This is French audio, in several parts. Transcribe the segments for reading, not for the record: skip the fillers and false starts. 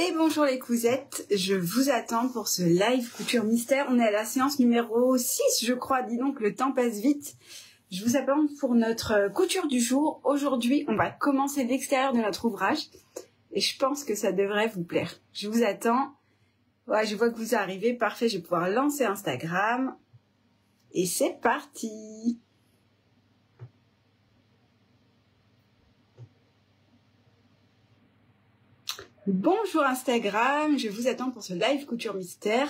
Et bonjour les cousettes, je vous attends pour ce live couture mystère. On est à la séance numéro 6, je crois. Dis donc, le temps passe vite. Je vous attends pour notre couture du jour. Aujourd'hui, on va commencer l'extérieur de notre ouvrage. Et je pense que ça devrait vous plaire. Je vous attends. Ouais, je vois que vous arrivez. Parfait, je vais pouvoir lancer Instagram. Et c'est parti! Bonjour Instagram, je vous attends pour ce live couture mystère.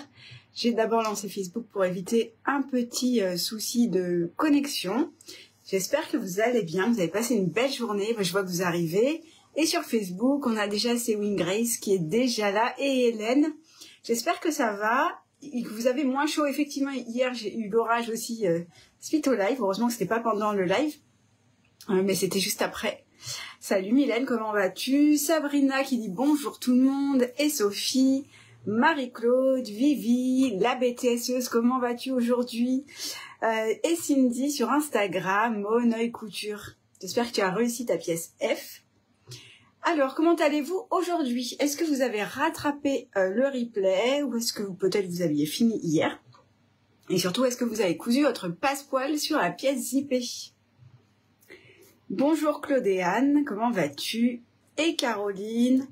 J'ai d'abord lancé Facebook pour éviter un petit souci de connexion. J'espère que vous allez bien, vous avez passé une belle journée. Je vois que vous arrivez. Et sur Facebook, on a déjà Sewing Grace qui est déjà là et Hélène. J'espère que ça va et que vous avez moins chaud. Effectivement, hier j'ai eu l'orage aussi suite au live. Heureusement que c'était pas pendant le live, mais c'était juste après. Salut Mylène, comment vas-tu? Sabrina qui dit bonjour tout le monde, et Sophie, Marie-Claude, Vivi, la BTSeuse, comment vas-tu aujourd'hui? Et Cindy sur Instagram, Monoeil Couture. J'espère que tu as réussi ta pièce F. Alors, comment allez-vous aujourd'hui? Est-ce que vous avez rattrapé le replay ou est-ce que peut-être vous aviez fini hier? Et surtout, est-ce que vous avez cousu votre passepoil sur la pièce zippée? Bonjour Claude et Anne, comment vas-tu? Et Caroline,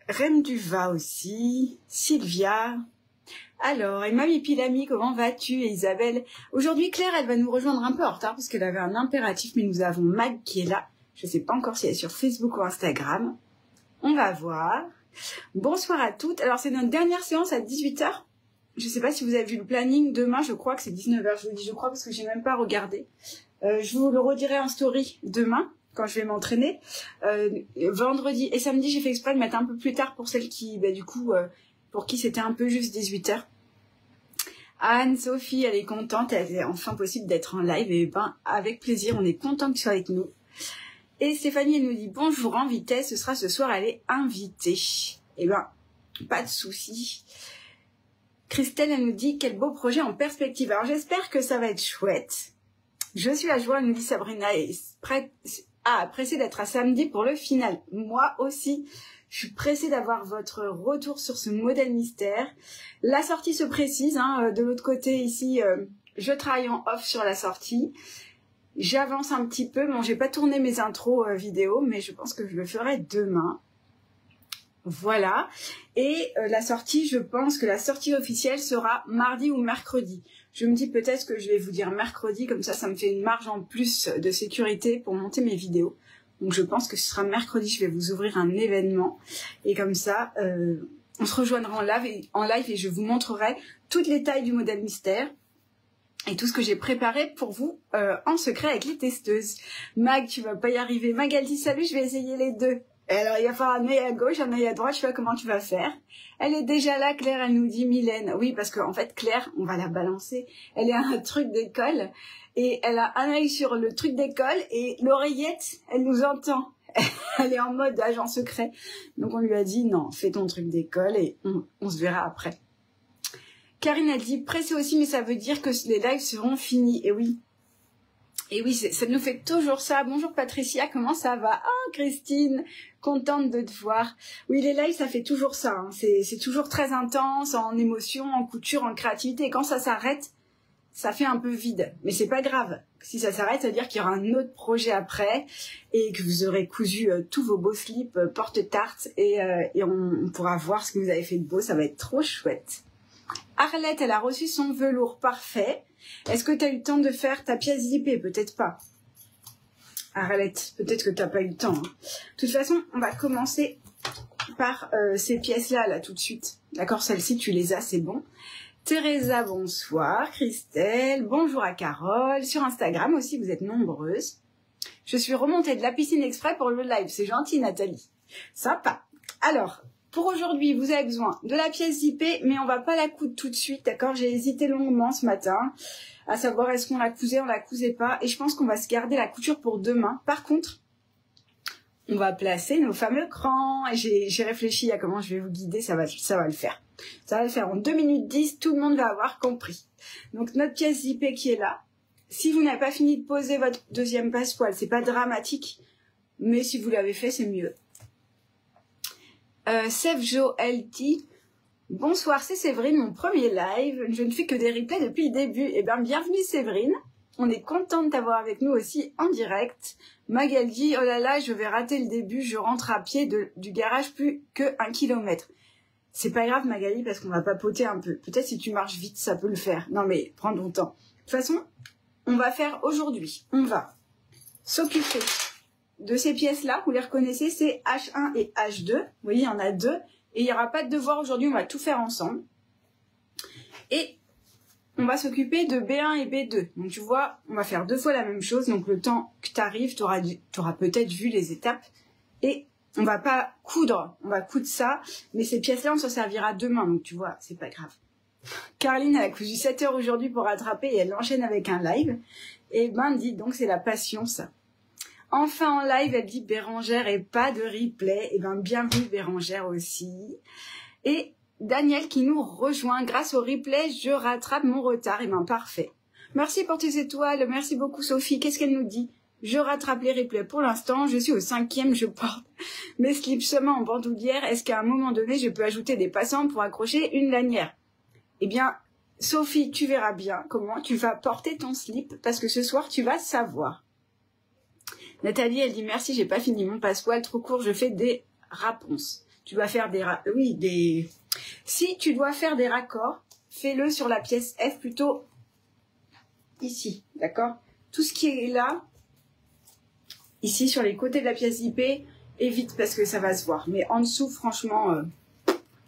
Rem Duva aussi, Sylvia. Alors, et Mamie Pilami, comment vas-tu? Et Isabelle. Aujourd'hui, Claire, elle va nous rejoindre un peu en retard parce qu'elle avait un impératif, mais nous avons Mag qui est là. Je ne sais pas encore si elle est sur Facebook ou Instagram. On va voir. Bonsoir à toutes. Alors, c'est notre dernière séance à 18 h. Je ne sais pas si vous avez vu le planning. Demain, je crois que c'est 19 h. Je vous dis je crois parce que je n'ai même pas regardé. Je vous le redirai en story demain, quand je vais m'entraîner. Vendredi et samedi, j'ai fait exprès de mettre un peu plus tard pour celles qui, du coup, pour qui c'était un peu juste 18 h. Anne, Sophie, elle est contente, elle est enfin possible d'être en live. Et avec plaisir, on est content que tu sois avec nous. Et Stéphanie, elle nous dit bonjour en vitesse, ce sera ce soir, elle est invitée. Eh pas de souci. Christelle, elle nous dit quel beau projet en perspective. Alors j'espère que ça va être chouette. Je suis à joie, nous dit Sabrina, et pressée d'être à samedi pour le final. Moi aussi, je suis pressée d'avoir votre retour sur ce modèle mystère. La sortie se précise, de l'autre côté ici, je travaille en off sur la sortie. J'avance un petit peu, bon, j'ai pas tourné mes intros vidéo, mais je pense que je le ferai demain. Voilà. Et la sortie, je pense que la sortie officielle sera mardi ou mercredi. Je me dis peut-être que je vais vous dire mercredi, comme ça me fait une marge en plus de sécurité pour monter mes vidéos. Donc je pense que ce sera mercredi, je vais vous ouvrir un événement. Et comme ça, on se rejoindra en live et je vous montrerai toutes les tailles du modèle mystère. Et tout ce que j'ai préparé pour vous en secret avec les testeuses. Mag, tu vas pas y arriver. Mag, elle dit salut, je vais essayer les deux. Et alors, il va falloir un œil à gauche, un œil à droite, je sais pas comment tu vas faire. Elle est déjà là, Claire, elle nous dit Mylène. Oui, parce qu'en fait, Claire, on va la balancer. Elle est un truc d'école et elle a un œil sur le truc d'école et l'oreillette, elle nous entend. Elle est en mode agent secret. Donc, on lui a dit non, fais ton truc d'école et on se verra après. Karine a dit pressé aussi, mais ça veut dire que les lives seront finis. Et oui, ça nous fait toujours ça. Bonjour Patricia, comment ça va? Ah, Christine, contente de te voir. Oui, les lives, ça fait toujours ça. C'est toujours très intense, en émotion, en couture, en créativité. Et quand ça s'arrête, ça fait un peu vide. Mais c'est pas grave. Si ça s'arrête, ça veut dire qu'il y aura un autre projet après et que vous aurez cousu tous vos beaux slips porte-tartes et on pourra voir ce que vous avez fait de beau. Ça va être trop chouette. Arlette, elle a reçu son velours parfait. Est-ce que tu as eu le temps de faire ta pièce zippée? Peut-être pas. Arlette, peut-être que tu n'as pas eu le temps. De toute façon, on va commencer par ces pièces-là, là, tout de suite. D'accord, celles-ci, tu les as, c'est bon. Teresa, bonsoir. Christelle, bonjour à Carole. Sur Instagram aussi, vous êtes nombreuses. Je suis remontée de la piscine exprès pour le live. C'est gentil, Nathalie. Sympa. Alors, pour aujourd'hui, vous avez besoin de la pièce zippée, mais on va pas la coudre tout de suite, d'accord? J'ai hésité longuement ce matin, à savoir est-ce qu'on la cousait, on la cousait pas, et je pense qu'on va se garder la couture pour demain. Par contre, on va placer nos fameux crans, et j'ai réfléchi à comment je vais vous guider, ça va le faire. Ça va le faire en 2 minutes 10, tout le monde va avoir compris. Donc notre pièce zippée qui est là, si vous n'avez pas fini de poser votre deuxième passepoil, c'est pas dramatique, mais si vous l'avez fait, c'est mieux. Sefjo LT. Bonsoir, c'est Séverine, mon premier live. Je ne fais que des replays depuis le début. Eh bien, bienvenue Séverine. On est content de t'avoir avec nous aussi en direct. Magal dit, oh là là, je vais rater le début, je rentre à pied du garage plus que 1 kilomètre. C'est pas grave Magali, parce qu'on va papoter un peu. Peut-être si tu marches vite, ça peut le faire. Non mais, prends ton temps. De toute façon, on va faire aujourd'hui, on va s'occuper de ces pièces-là. Vous les reconnaissez, c'est H1 et H2. Vous voyez, il y en a deux. Et il n'y aura pas de devoir aujourd'hui, on va tout faire ensemble. Et on va s'occuper de B1 et B2. Donc tu vois, on va faire 2 fois la même chose. Donc le temps que tu arrives, tu auras peut-être vu les étapes. Et on va pas coudre, on va coudre ça. Mais ces pièces-là, on s'en servira demain. Donc tu vois, c'est pas grave. Caroline, elle a cousu 7 heures aujourd'hui pour rattraper et elle enchaîne avec un live. Et ben, dis donc, c'est la passion, ça. Enfin, en live, elle dit Bérangère et pas de replay. Et ben, bienvenue Bérangère aussi. Et Daniel qui nous rejoint. Grâce au replay, je rattrape mon retard. Et ben, parfait. Merci pour tes étoiles. Merci beaucoup, Sophie. Qu'est-ce qu'elle nous dit? Je rattrape les replays pour l'instant. Je suis au 5e. Je porte mes slips seulement en bandoulière. Est-ce qu'à un moment donné, je peux ajouter des passants pour accrocher une lanière? Eh bien, Sophie, tu verras bien comment tu vas porter ton slip parce que ce soir, tu vas savoir. Nathalie, elle dit merci, j'ai pas fini mon passepoil, trop court, je fais des raponces. Tu dois faire Si tu dois faire des raccords, fais-le sur la pièce F plutôt ici, d'accord? Tout ce qui est là, ici sur les côtés de la pièce IP, évite parce que ça va se voir. Mais en dessous, franchement,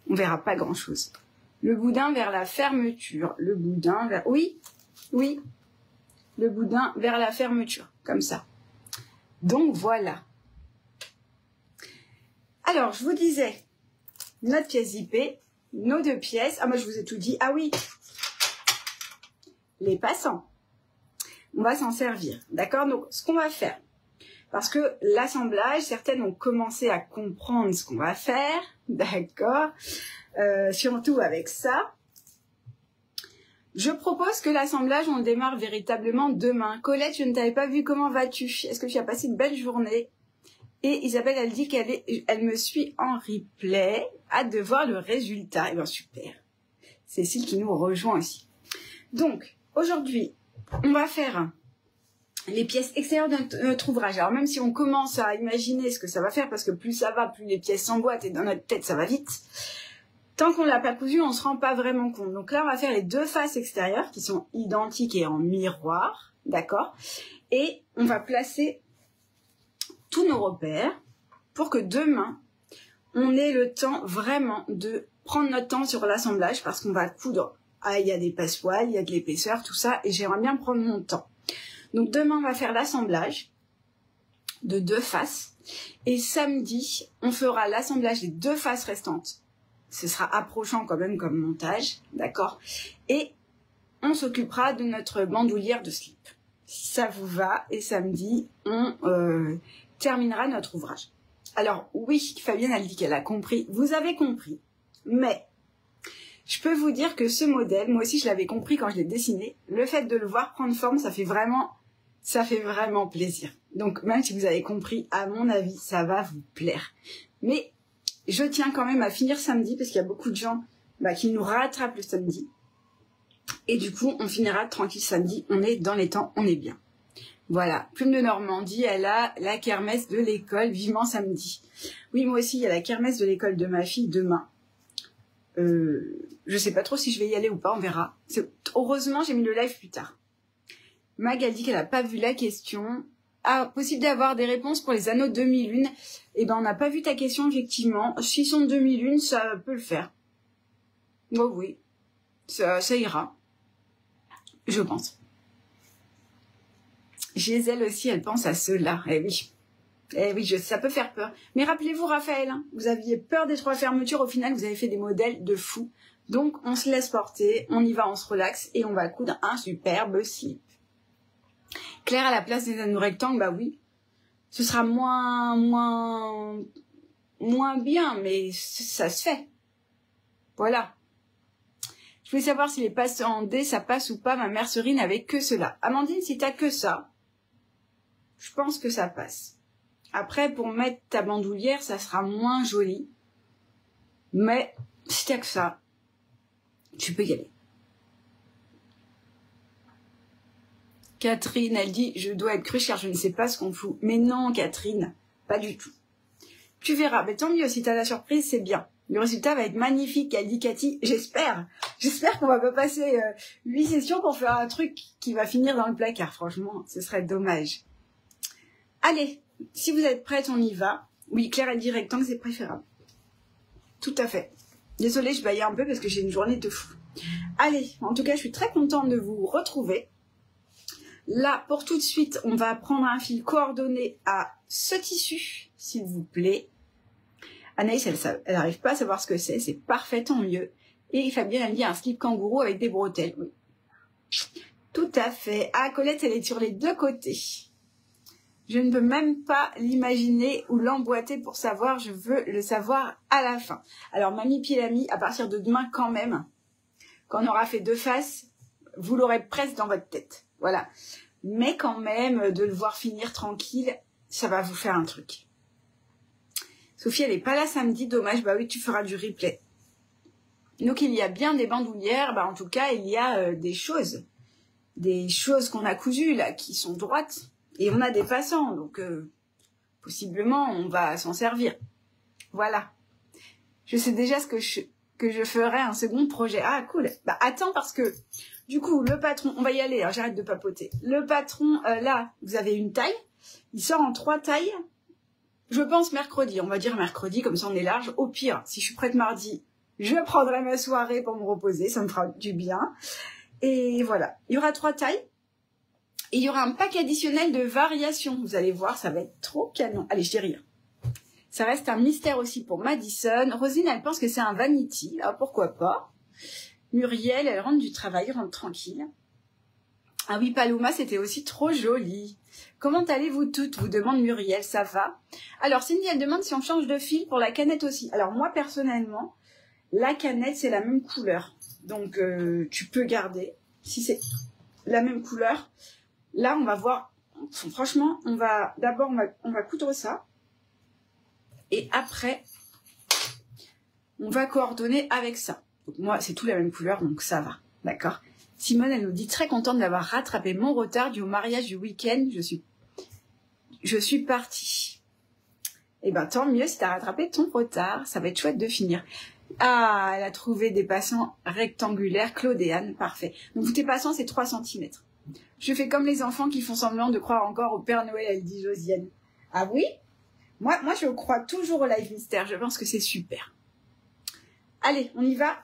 on verra pas grand-chose. Le boudin vers la fermeture. Le boudin vers... Oui, oui. Le boudin vers la fermeture, comme ça. Donc, voilà. Alors, je vous disais, notre pièce IP, nos 2 pièces. Ah, moi, je vous ai tout dit. Ah oui, les passants. On va s'en servir, d'accord? Donc, ce qu'on va faire, parce que l'assemblage, certaines ont commencé à comprendre ce qu'on va faire, d'accord? Surtout avec ça. Je propose que l'assemblage, on le démarre véritablement demain. Colette, je ne t'avais pas vu, comment vas-tu? Est-ce que tu as passé une belle journée? Et Isabelle, elle dit qu'elle me suit en replay. Hâte de voir le résultat. Eh bien, super. Cécile qui nous rejoint aussi. Donc, aujourd'hui, on va faire les pièces extérieures de notre ouvrage. Alors, même si on commence à imaginer ce que ça va faire, parce que plus ça va, plus les pièces s'emboîtent et dans notre tête, ça va vite. Tant qu'on ne l'a pas cousu, on ne se rend pas vraiment compte. Donc là, on va faire les 2 faces extérieures qui sont identiques et en miroir, d'accord? Et on va placer tous nos repères pour que demain, on ait le temps vraiment de prendre notre temps sur l'assemblage parce qu'on va coudre. Ah, il y a des passepoils, il y a de l'épaisseur, tout ça, et j'aimerais bien prendre mon temps. Donc demain, on va faire l'assemblage de 2 faces. Et samedi, on fera l'assemblage des 2 faces restantes. Ce sera approchant quand même comme montage, d'accord? Et on s'occupera de notre bandoulière de slip. Si ça vous va, et samedi, on terminera notre ouvrage. Alors oui, Fabienne, elle dit qu'elle a compris. Vous avez compris. Mais je peux vous dire que ce modèle, moi aussi je l'avais compris quand je l'ai dessiné, le fait de le voir prendre forme, ça fait vraiment plaisir. Donc même si vous avez compris, à mon avis, ça va vous plaire. Mais je tiens quand même à finir samedi parce qu'il y a beaucoup de gens qui nous rattrapent le samedi. Et du coup, on finira tranquille samedi. On est dans les temps, on est bien. Voilà. Plume de Normandie, elle a la kermesse de l'école. Vivement samedi. Oui, moi aussi, il y a la kermesse de l'école de ma fille demain. Je sais pas trop si je vais y aller ou pas, on verra. Heureusement, j'ai mis le live plus tard. Mag a dit qu'elle n'a pas vu la question. Ah, possible d'avoir des réponses pour les anneaux demi-lune. Eh ben, on n'a pas vu ta question, effectivement. S'ils sont demi-lune, ça peut le faire. Oh oui, ça ira. Je pense. Gisèle aussi, elle pense à ceux-là. Eh oui. Eh oui, ça peut faire peur. Mais rappelez-vous, Raphaël, hein, vous aviez peur des 3 fermetures. Au final, vous avez fait des modèles de fou. Donc, on se laisse porter, on y va, on se relaxe et on va coudre un superbe slip. Claire, à la place des anneaux rectangles, bah oui. Ce sera moins bien, mais ça se fait. Voilà. Je voulais savoir si les passes en D, ça passe ou pas. Ma mère Serine n'avait que cela. Amandine, si t'as que ça, je pense que ça passe. Après, pour mettre ta bandoulière, ça sera moins joli. Mais si t'as que ça, tu peux y aller. Catherine, elle dit, je dois être cruche car je ne sais pas ce qu'on fout. Mais non, Catherine, pas du tout. Tu verras, mais tant mieux, si t'as la surprise, c'est bien. Le résultat va être magnifique, elle dit Cathy. J'espère qu'on va pas passer 8 sessions pour faire un truc qui va finir dans le placard. Franchement, ce serait dommage. Allez, si vous êtes prête, on y va. Oui, Claire, elle dit rectangle, c'est préférable. Tout à fait. Désolée, je baillais un peu parce que j'ai une journée de fou. Allez, en tout cas, je suis très contente de vous retrouver. Là, pour tout de suite, on va prendre un fil coordonné à ce tissu, s'il vous plaît. Anaïs, elle n'arrive pas à savoir ce que c'est parfait, tant mieux. Et Fabienne, elle dit un slip kangourou avec des bretelles. Oui. Tout à fait. Ah, Colette, elle est sur les deux côtés. Je ne peux même pas l'imaginer ou l'emboîter pour savoir, je veux le savoir à la fin. Alors, Mamie Pilami, à partir de demain quand même, quand on aura fait 2 faces, vous l'aurez presque dans votre tête. Voilà. Mais quand même, de le voir finir tranquille, ça va vous faire un truc. Sophie, elle n'est pas là samedi, dommage. Bah oui, tu feras du replay. Donc, il y a bien des bandoulières. Bah, en tout cas, il y a des choses qu'on a cousues, là, qui sont droites. Et on a des passants. Donc, possiblement, on va s'en servir. Voilà. Je sais déjà ce que je ferai un second projet. Ah, cool. Bah, attends, parce que, du coup, le patron, on va y aller, hein, j'arrête de papoter. Le patron, là, vous avez une taille. Il sort en 3 tailles. Je pense mercredi, on va dire mercredi, comme ça on est large. Au pire, si je suis prête mardi, je prendrai ma soirée pour me reposer, ça me fera du bien. Et voilà, il y aura 3 tailles. Et il y aura un pack additionnel de variations. Vous allez voir, ça va être trop canon. Allez, je dis rien. Ça reste un mystère aussi pour Madison. Rosine, elle pense que c'est un vanity. Ah, pourquoi pas. Muriel, elle rentre du travail, rentre tranquille. Ah oui, Paloma, c'était aussi trop joli. Comment allez-vous toutes? Vous demande Muriel, ça va? Alors, Cindy, elle demande si on change de fil pour la canette aussi. Alors, moi, personnellement, la canette, c'est la même couleur. Donc, tu peux garder. Si c'est la même couleur, là, on va voir. Franchement, d'abord, on va coudre ça. Et après, on va coordonner avec ça. Donc, moi, c'est tout la même couleur, donc ça va. D'accord? Simone, elle nous dit très contente d'avoir rattrapé mon retard dû au mariage du week-end. Je suis partie. Eh ben, tant mieux si tu as rattrapé ton retard. Ça va être chouette de finir. Ah, elle a trouvé des passants rectangulaires. Claudéane, parfait. Donc, tes passants, c'est 3 cm. Je fais comme les enfants qui font semblant de croire encore au Père Noël, elle dit Josiane. Ah oui? Moi, je crois toujours au live mystère. Je pense que c'est super. Allez, on y va.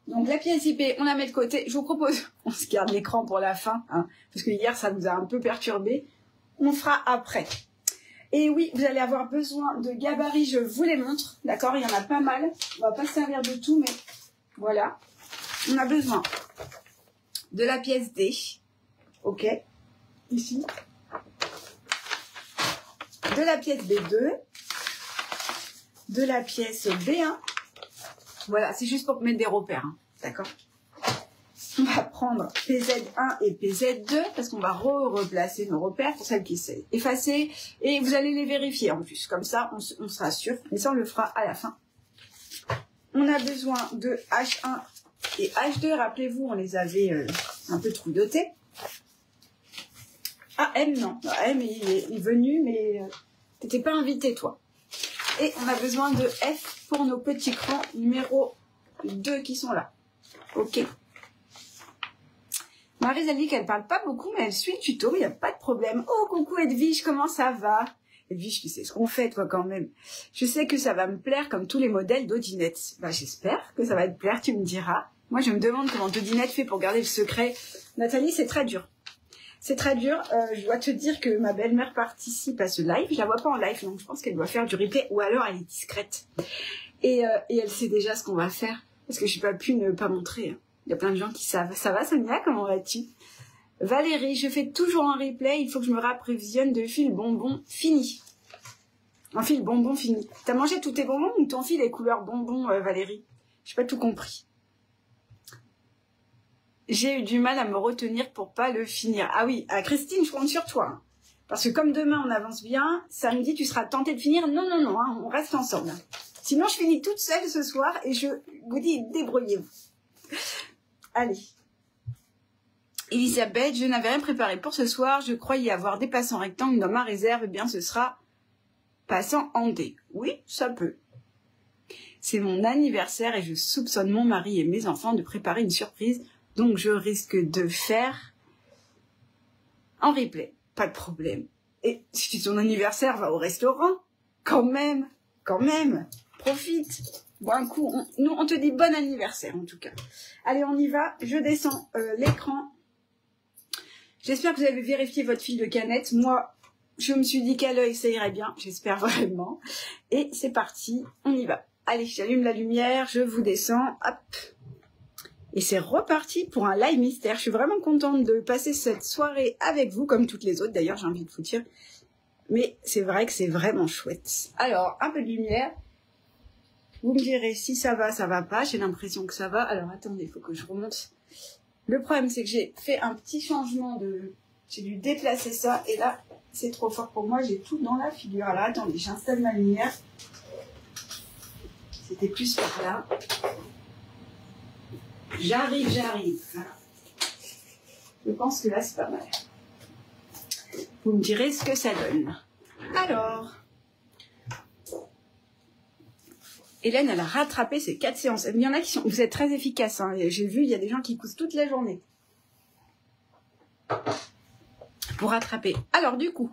Donc, la pièce IP, on la met de côté. Je vous propose, on se garde l'écran pour la fin, hein, parce que hier, ça nous a un peu perturbé. On fera après. Et oui, vous allez avoir besoin de gabarits, je vous les montre. D'accord, il y en a pas mal. On va pas se servir de tout, mais voilà. On a besoin de la pièce D. OK. Ici. De la pièce B2. De la pièce B1. Voilà, c'est juste pour mettre des repères. Hein. D'accord? On va prendre PZ1 et PZ2 parce qu'on va replacer nos repères pour celles qui s'est effacées. Et vous allez les vérifier en plus. Comme ça, on sera sûr. Mais ça, on le fera à la fin. On a besoin de H1 et H2. Rappelez-vous, on les avait un peu trouillotés. Ah, M, non. M, il est venu, mais t'étais pas invité, toi. Et on a besoin de F pour nos petits crans numéro 2 qui sont là. OK. Maryse a dit qu'elle parle pas beaucoup, mais elle suit le tuto, il n'y a pas de problème. Oh, coucou Edwige, comment ça va? Edwige, tu sais ce qu'on fait, toi, quand même. Je sais que ça va me plaire comme tous les modèles d'Odinette. Bah, j'espère que ça va te plaire, tu me diras. Moi, je me demande comment Odinette fait pour garder le secret. Nathalie, c'est très dur. C'est très dur. Je dois te dire que ma belle-mère participe à ce live. Je la vois pas en live, donc je pense qu'elle doit faire du replay, ou alors elle est discrète. Et elle sait déjà ce qu'on va faire, parce que je n'ai pas pu ne pas montrer. Il y a plein de gens qui savent. Ça va, Sonia? Comment vas-tu? Valérie, je fais toujours un replay. Il faut que je me rapprévisionne de fil bonbon fini. Un fil bonbon fini. T'as mangé tous tes bonbons ou ton fil est couleur bonbon, Valérie? J'ai pas tout compris. J'ai eu du mal à me retenir pour pas le finir. Ah oui, Christine, je compte sur toi. Hein. Parce que comme demain, on avance bien, samedi, tu seras tentée de finir. Non, non, non, hein, on reste ensemble. Sinon, je finis toute seule ce soir et je vous dis, débrouillez-vous. Allez. Elisabeth, je n'avais rien préparé pour ce soir. Je croyais avoir des passants rectangles dans ma réserve. Eh bien, ce sera passant en D. Oui, ça peut. C'est mon anniversaire et je soupçonne mon mari et mes enfants de préparer une surprise. Donc, je risque de faire en replay. Pas de problème. Et si c'est ton anniversaire, va au restaurant. Quand même. Profite. Bon, un coup, nous, on te dit bon anniversaire, en tout cas. Allez, on y va. Je descends l'écran. J'espère que vous avez vérifié votre fil de canette. Moi, je me suis dit qu'à l'œil, ça irait bien. J'espère vraiment. Et c'est parti. On y va. Allez, j'allume la lumière. Je vous descends. Hop. Et c'est reparti pour un live mystère. Je suis vraiment contente de passer cette soirée avec vous, comme toutes les autres. D'ailleurs, j'ai envie de vous dire. Mais c'est vrai que c'est vraiment chouette. Alors, un peu de lumière. Vous me direz si ça va pas. J'ai l'impression que ça va. Alors, attendez, il faut que je remonte. Le problème, c'est que j'ai fait un petit changement de... J'ai dû déplacer ça. Et là, c'est trop fort pour moi. J'ai tout dans la figure. Alors, attendez, j'installe ma lumière. C'était plus par là. J'arrive. Voilà. Je pense que là, c'est pas mal. Vous me direz ce que ça donne. Alors... Hélène, elle a rattrapé ses 4 séances. Il y en a qui sont... Vous êtes très efficaces. Hein. J'ai vu, il y a des gens qui cousent toute la journée. Pour rattraper. Alors, du coup,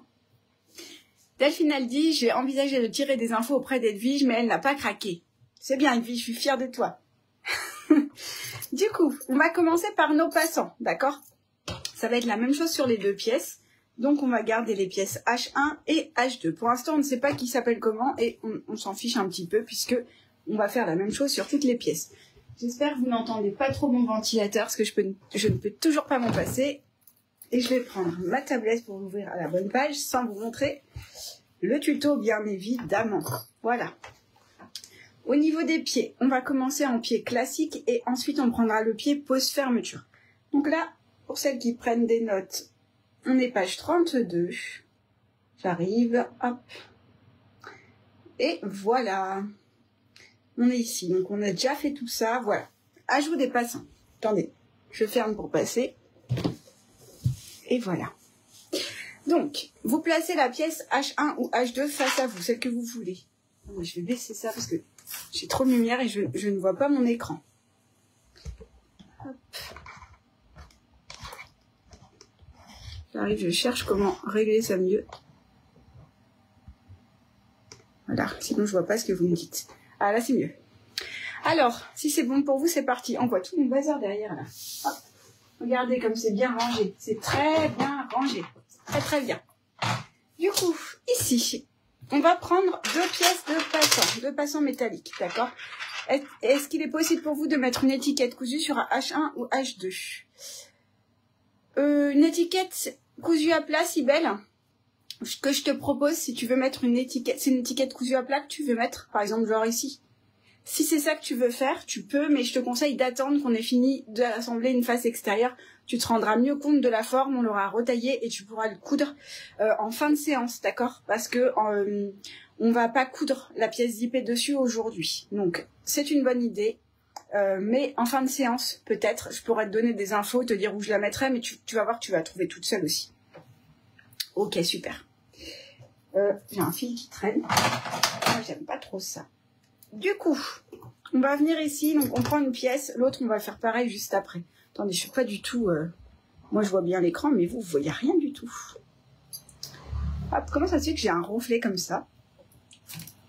Delphine, elle dit, j'ai envisagé de tirer des infos auprès d'Edwige, mais elle n'a pas craqué. C'est bien, Edwige, je suis fière de toi. Du coup, on va commencer par nos passants, d'accord? Ça va être la même chose sur les 2 pièces. Donc, on va garder les pièces H1 et H2. Pour l'instant, on ne sait pas qui s'appelle comment et on s'en fiche un petit peu puisque on va faire la même chose sur toutes les pièces. J'espère que vous n'entendez pas trop mon ventilateur parce que je ne peux toujours pas m'en passer. Et je vais prendre ma tablette pour l'ouvrir à la bonne page sans vous montrer le tuto, bien évidemment. Voilà. Au niveau des pieds, on va commencer en pied classique et ensuite on prendra le pied pose-fermeture. Donc là, pour celles qui prennent des notes, on est page 32. J'arrive, hop. Et voilà. On est ici. Donc, on a déjà fait tout ça. Voilà. Ajout des passants. Attendez. Je ferme pour passer. Et voilà. Donc, vous placez la pièce H1 ou H2 face à vous, celle que vous voulez. Je vais baisser ça parce que j'ai trop de lumière et je ne vois pas mon écran. Hop. J'arrive, je cherche comment régler ça mieux. Voilà, sinon je vois pas ce que vous me dites. Ah là c'est mieux. Alors, si c'est bon pour vous, c'est parti. On voit tout mon bazar derrière là. Hop. Regardez comme c'est bien rangé. C'est très bien rangé. Très bien. Du coup, ici, on va prendre 2 pièces de passants métalliques, d'accord? Est-ce qu'il est possible pour vous de mettre une étiquette cousue sur un H1 ou H2? Une étiquette cousue à plat, si belle, que je te propose, si tu veux mettre une étiquette, c'est une étiquette cousue à plat que tu veux mettre, par exemple, genre ici. Si c'est ça que tu veux faire, tu peux, mais je te conseille d'attendre qu'on ait fini d'assembler une face extérieure. Tu te rendras mieux compte de la forme, on l'aura retaillé et tu pourras le coudre en fin de séance, d'accord? Parce que on va pas coudre la pièce zippée dessus aujourd'hui. Donc, c'est une bonne idée. Mais en fin de séance, peut-être, je pourrais te donner des infos, te dire où je la mettrai, mais tu vas voir que tu vas la trouver toute seule aussi. Ok, super. J'ai un fil qui traîne. Moi, j'aime pas trop ça. Du coup, on va venir ici, donc on prend une pièce, l'autre, on va faire pareil juste après. Attendez, je suis pas du tout... Moi, je vois bien l'écran, mais vous voyez rien du tout. Hop, comment ça se fait que j'ai un reflet comme ça?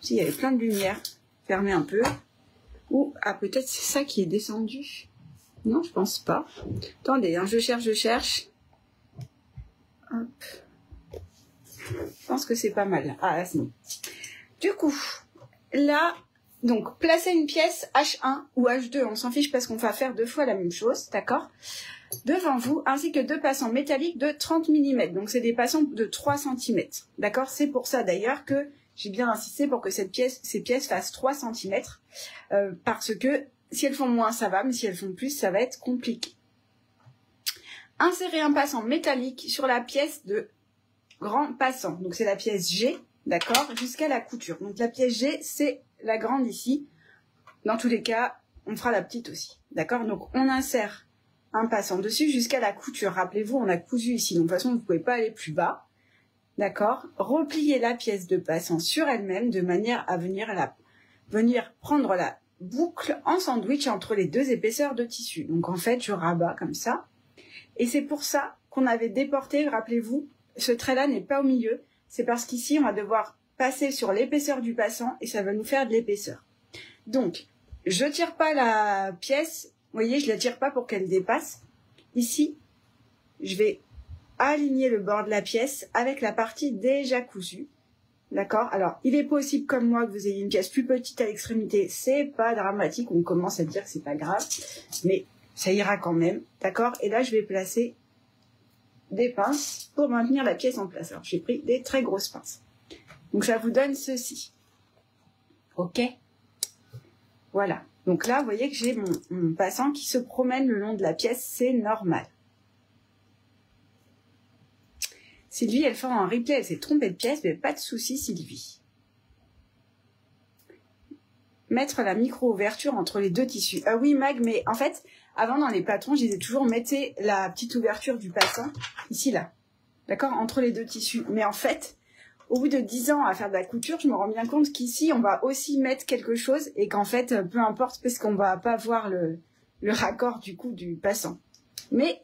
S'il y avait plein de lumière, fermez un peu. Ou, ah, peut-être c'est ça qui est descendu. Non, je pense pas. Attendez, hein, je cherche. Hop. Je pense que c'est pas mal. Ah, là, c'est bon. Du coup, là, donc, placez une pièce H1 ou H2. On s'en fiche parce qu'on va faire 2 fois la même chose, d'accord? Devant vous, ainsi que 2 passants métalliques de 30 mm. Donc, c'est des passants de 3 cm. D'accord? C'est pour ça, d'ailleurs, que j'ai bien insisté pour que ces pièces fassent 3 cm. Parce que si elles font moins, ça va, mais si elles font plus, ça va être compliqué. Insérez un passant métallique sur la pièce de grand passant. Donc, c'est la pièce G, d'accord, jusqu'à la couture. Donc, la pièce G, c'est la grande ici. Dans tous les cas, on fera la petite aussi. D'accord? Donc, on insère un passant dessus jusqu'à la couture. Rappelez-vous, on a cousu ici. Donc, de toute façon, vous ne pouvez pas aller plus bas. D'accord? Repliez la pièce de passant sur elle-même de manière à venir prendre la boucle en sandwich entre les deux épaisseurs de tissu. Donc, en fait, je rabats comme ça. Et c'est pour ça qu'on avait déporté, rappelez-vous, ce trait-là n'est pas au milieu. C'est parce qu'ici, on va devoir passer sur l'épaisseur du passant et ça va nous faire de l'épaisseur. Donc, je tire pas la pièce, vous voyez, je la tire pas pour qu'elle dépasse. Ici, je vais aligner le bord de la pièce avec la partie déjà cousue. D'accord? Alors, il est possible, comme moi, que vous ayez une pièce plus petite à l'extrémité. C'est pas dramatique, on commence à dire que c'est pas grave, mais ça ira quand même. D'accord? Et là, je vais placer des pinces pour maintenir la pièce en place. Alors, j'ai pris des très grosses pinces. Donc, ça vous donne ceci. OK? Voilà. Donc là, vous voyez que j'ai mon passant qui se promène le long de la pièce. C'est normal. Sylvie, elle fait un replay. Elle s'est trompée de pièce, mais pas de souci, Sylvie. Mettre la micro-ouverture entre les deux tissus. Ah oui, Mag, mais en fait, avant, dans les patrons, je disais toujours, mettez la petite ouverture du passant, ici, là. D'accord? Entre les deux tissus. Mais en fait, au bout de 10 ans à faire de la couture, je me rends bien compte qu'ici, on va aussi mettre quelque chose et qu'en fait, peu importe, parce qu'on va pas voir le raccord du coup du passant. Mais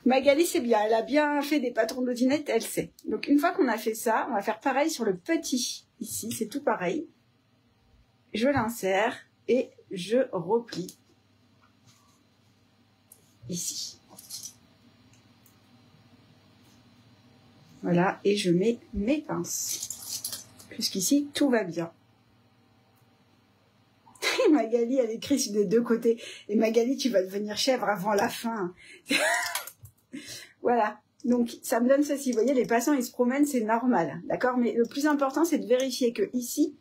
Magali, c'est bien. Elle a bien fait des patrons de dinette, elle sait. Donc, une fois qu'on a fait ça, on va faire pareil sur le petit. Ici, c'est tout pareil. Je l'insère et je replie ici. Voilà, et je mets mes pinces. Jusqu'ici, tout va bien. Magali, elle écrit sur les deux côtés. Et Magali, tu vas devenir chèvre avant la fin. Voilà. Donc, ça me donne ceci. Vous voyez, les passants, ils se promènent, c'est normal. D'accord? Mais le plus important, c'est de vérifier que ici,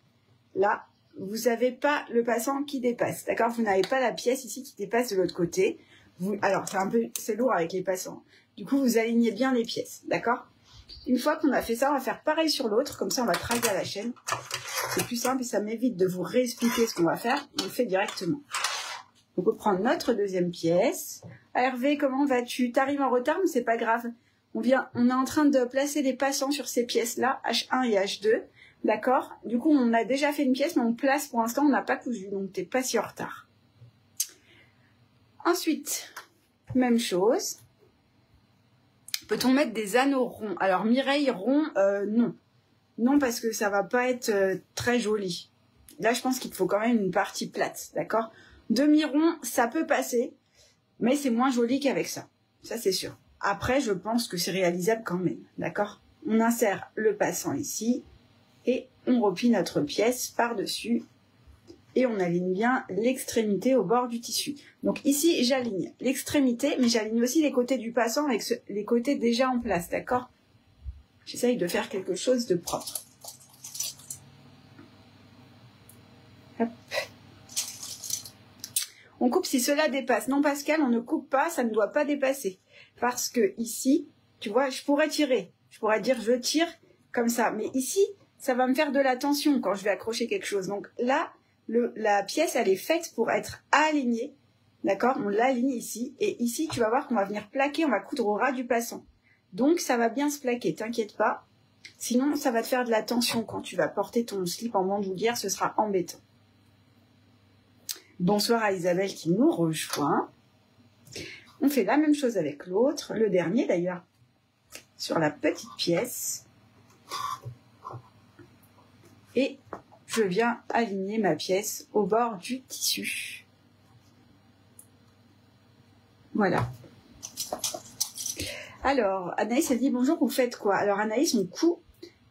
là, vous n'avez pas le passant qui dépasse. D'accord? Vous n'avez pas la pièce ici qui dépasse de l'autre côté. Alors, c'est lourd avec les passants. Du coup, vous alignez bien les pièces. D'accord? Une fois qu'on a fait ça, on va faire pareil sur l'autre. Comme ça, on va tracer à la chaîne. C'est plus simple et ça m'évite de vous réexpliquer ce qu'on va faire. On le fait directement. Donc, on peut prendre notre deuxième pièce. Hervé, comment vas-tu? T'arrives en retard, mais c'est pas grave. On est en train de placer des passants sur ces pièces-là, H1 et H2. D'accord? Du coup, on a déjà fait une pièce, mais on place, pour l'instant, on n'a pas cousu. Donc, t'es pas si en retard. Ensuite, même chose. Peut-on mettre des anneaux ronds? Alors, Mireille, rond, non. Non, parce que ça va pas être très joli. Là, je pense qu'il faut quand même une partie plate, d'accord? Demi-rond, ça peut passer, mais c'est moins joli qu'avec ça. Ça, c'est sûr. Après, je pense que c'est réalisable quand même, d'accord? On insère le passant ici et on replie notre pièce par-dessus et on aligne bien l'extrémité au bord du tissu. Donc ici, j'aligne l'extrémité, mais j'aligne aussi les côtés du passant avec les côtés déjà en place, d'accord? J'essaye de faire quelque chose de propre. Hop. On coupe si cela dépasse. Non, Pascal, on ne coupe pas, ça ne doit pas dépasser. Parce que ici, tu vois, je pourrais tirer. Je pourrais dire je tire comme ça. Mais ici, ça va me faire de la tension quand je vais accrocher quelque chose. Donc là, la pièce, elle est faite pour être alignée. D'accord? On l'aligne ici. Et ici, tu vas voir qu'on va venir plaquer, on va coudre au ras du passant. Donc, ça va bien se plaquer, t'inquiète pas. Sinon, ça va te faire de la tension quand tu vas porter ton slip en bandoulière, ce sera embêtant. Bonsoir à Isabelle qui nous rejoint. On fait la même chose avec l'autre, le dernier d'ailleurs, sur la petite pièce. Et je viens aligner ma pièce au bord du tissu. Voilà. Alors, Anaïs, elle dit bonjour, vous faites quoi? Alors, Anaïs, on coud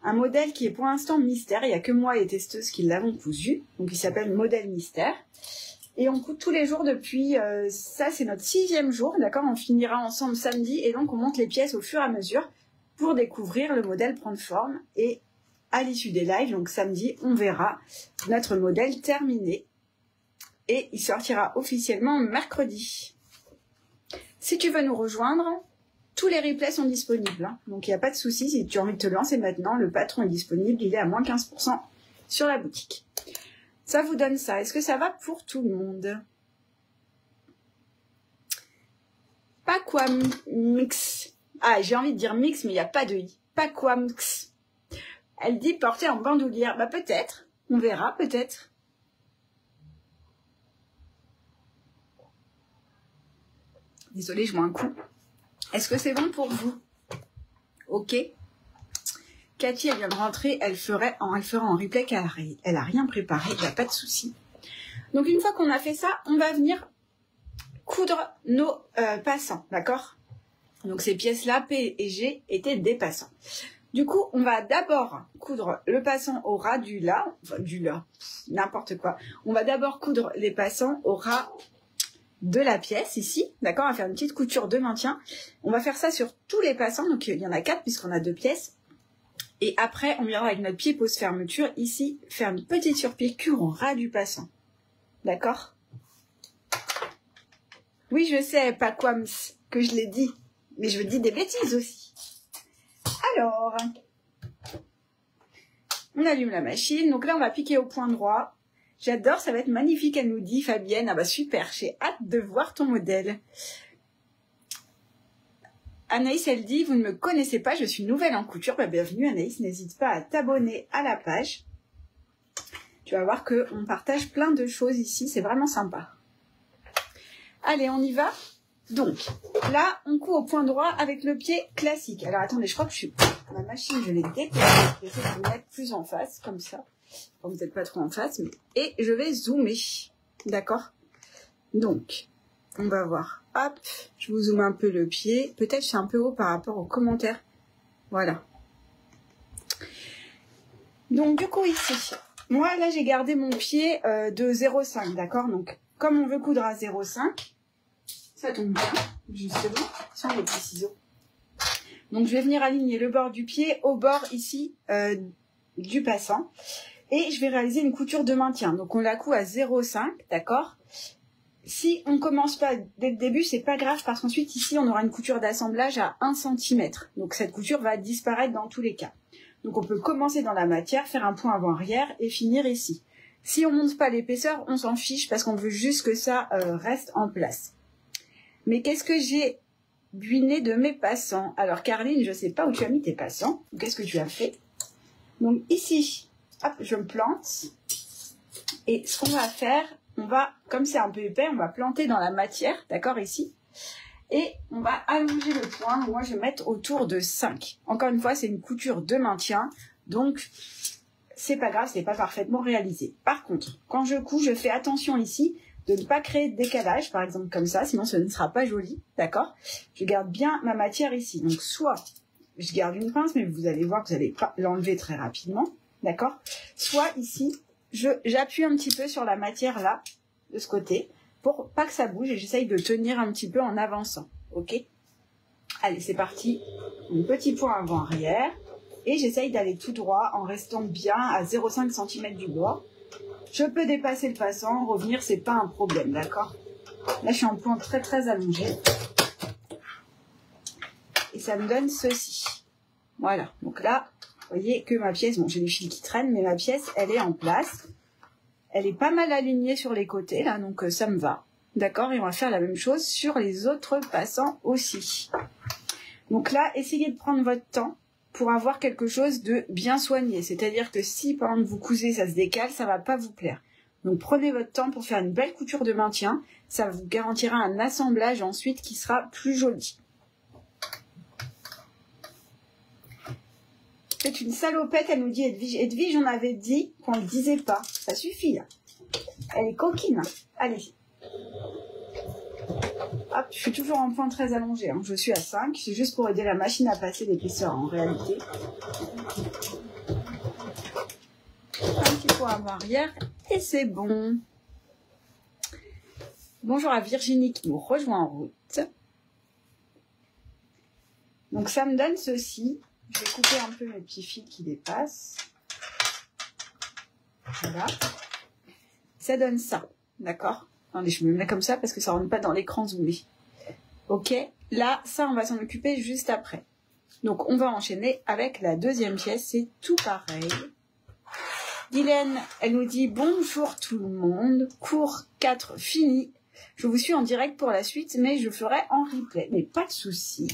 un modèle qui est pour l'instant mystère. Il n'y a que moi et les testeuses qui l'avons cousu. Donc, il s'appelle modèle mystère. Et on coud tous les jours depuis, ça c'est notre 6e jour, d'accord? On finira ensemble samedi et donc on monte les pièces au fur et à mesure pour découvrir le modèle prendre forme. Et à l'issue des lives, donc samedi, on verra notre modèle terminé. Et il sortira officiellement mercredi. Si tu veux nous rejoindre, tous les replays sont disponibles. Hein. Donc il n'y a pas de souci, si tu as envie de te lancer maintenant, le patron est disponible, il est à moins 15% sur la boutique. Ça vous donne ça. Est-ce que ça va pour tout le monde? Paquamx. Ah, j'ai envie de dire mix, mais il n'y a pas de i. Paquamx. Elle dit porter en bandoulière. Bah peut-être. On verra, peut-être. Désolée, je vois un coup. Est-ce que c'est bon pour vous? Ok. Cathy, elle vient de rentrer. Elle fera en replay car elle a rien préparé. Il n'y a pas de souci. Donc, une fois qu'on a fait ça, on va venir coudre nos passants. D'accord? Donc, ces pièces-là, P et G, étaient des passants. Du coup, on va d'abord coudre le passant au ras du là. Enfin, du là. N'importe quoi. On va d'abord coudre les passants au ras de la pièce ici, d'accord? On va faire une petite couture de maintien. On va faire ça sur tous les passants, donc il y en a 4 puisqu'on a 2 pièces. Et après, on viendra avec notre pied pose fermeture ici, faire une petite surpiqûre au ras du passant. D'accord? Oui, je sais, pas quams, que je l'ai dit, mais je dis des bêtises aussi. Alors, on allume la machine. Donc là, on va piquer au point droit. J'adore, ça va être magnifique, elle nous dit, Fabienne. Ah bah super, j'ai hâte de voir ton modèle. Anaïs, elle dit, vous ne me connaissez pas, je suis nouvelle en couture. Bah, bienvenue Anaïs, n'hésite pas à t'abonner à la page. Tu vas voir qu'on partage plein de choses ici, c'est vraiment sympa. Allez, on y va. Donc, là, on coud au point droit avec le pied classique. Alors, attendez, je crois que ma machine, je l'ai déplacée. Je vais essayer de vous mettre plus en face, comme ça. Bon, vous n'êtes pas trop en face, mais... Et je vais zoomer. D'accord? Donc, on va voir. Hop, je vous zoome un peu le pied. Peut-être je suis un peu haut par rapport aux commentaires. Voilà. Donc, du coup, ici, moi, là, j'ai gardé mon pied de 0,5, d'accord? Donc, comme on veut coudre à 0,5, ça tombe bien, justement, sur les petits ciseaux. Donc, je vais venir aligner le bord du pied au bord, ici, du passant. Et je vais réaliser une couture de maintien. Donc, on la coud à 0,5, d'accord? Si on commence pas dès le début, c'est pas grave parce qu'ensuite, ici, on aura une couture d'assemblage à 1 cm. Donc, cette couture va disparaître dans tous les cas. Donc, on peut commencer dans la matière, faire un point avant-arrière et finir ici. Si on monte pas l'épaisseur, on s'en fiche parce qu'on veut juste que ça reste en place. Mais qu'est-ce que j'ai buiné de mes passants? Alors, Caroline, je sais pas où tu as mis tes passants. Qu'est-ce que tu as fait? Donc, ici... Hop, je me plante. Et ce qu'on va faire, on va, comme c'est un peu épais, on va planter dans la matière, d'accord, ici. Et on va allonger le point. Moi, je vais mettre autour de 5. Encore une fois, c'est une couture de maintien. Donc, c'est pas grave, c'est pas parfaitement réalisé. Par contre, quand je couds, je fais attention ici de ne pas créer de décalage, par exemple comme ça, sinon ce ne sera pas joli, d'accord? Je garde bien ma matière ici. Donc, soit je garde une pince, mais vous allez voir que vous n'allez pas l'enlever très rapidement. D'accord? Soit ici, j'appuie un petit peu sur la matière là, de ce côté, pour pas que ça bouge et j'essaye de tenir un petit peu en avançant. Ok? Allez, c'est parti. Un petit point avant-arrière. Et j'essaye d'aller tout droit en restant bien à 0,5 cm du bord. Je peux dépasser le passant, revenir, c'est pas un problème, d'accord? Là, je suis en point très très allongé. Et ça me donne ceci. Voilà. Donc là, vous voyez que ma pièce, bon, j'ai des fils qui traînent, mais ma pièce, elle est en place. Elle est pas mal alignée sur les côtés, là, donc ça me va. D'accord? Et on va faire la même chose sur les autres passants aussi. Donc là, essayez de prendre votre temps pour avoir quelque chose de bien soigné. C'est-à-dire que si, pendant que vous cousez, ça se décale, ça va pas vous plaire. Donc prenez votre temps pour faire une belle couture de maintien. Ça vous garantira un assemblage ensuite qui sera plus joli. C'est une salopette, elle nous dit Edwige. Edwige, on avait dit qu'on ne le disait pas. Ça suffit, là. Elle est coquine. Allez. Hop, je suis toujours en point très allongé. Hein. Je suis à 5. C'est juste pour aider la machine à passer l'épaisseur, en réalité. Un petit point avant arrière. Et c'est bon. Bonjour à Virginie qui nous rejoint en route. Donc, ça me donne ceci. Je vais couper un peu mes petits fils qui dépassent. Voilà. Ça donne ça. D'accord? Attendez, je me mets comme ça parce que ça ne rentre pas dans l'écran zoomé. Ok? Là, ça, on va s'en occuper juste après. Donc, on va enchaîner avec la deuxième pièce. C'est tout pareil. Guylaine, elle nous dit bonjour tout le monde, cours 4 fini. Je vous suis en direct pour la suite, mais je ferai en replay. Mais pas de souci.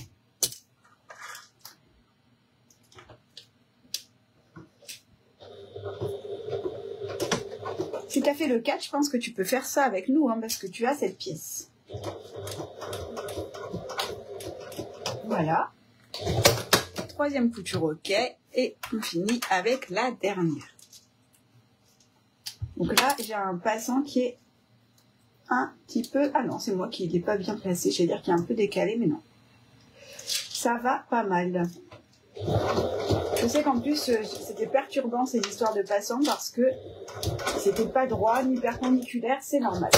Si tu as fait le 4, je pense que tu peux faire ça avec nous, hein, parce que tu as cette pièce. Voilà. Troisième couture, ok. Et on finit avec la dernière. Donc là, j'ai un passant qui est un petit peu... Ah non, c'est moi qui n'ai pas bien placé. J'allais dire qu'il est un peu décalé, mais non. Ça va pas mal. Je sais qu'en plus, c'était perturbant ces histoires de passants parce que c'était pas droit ni perpendiculaire, c'est normal.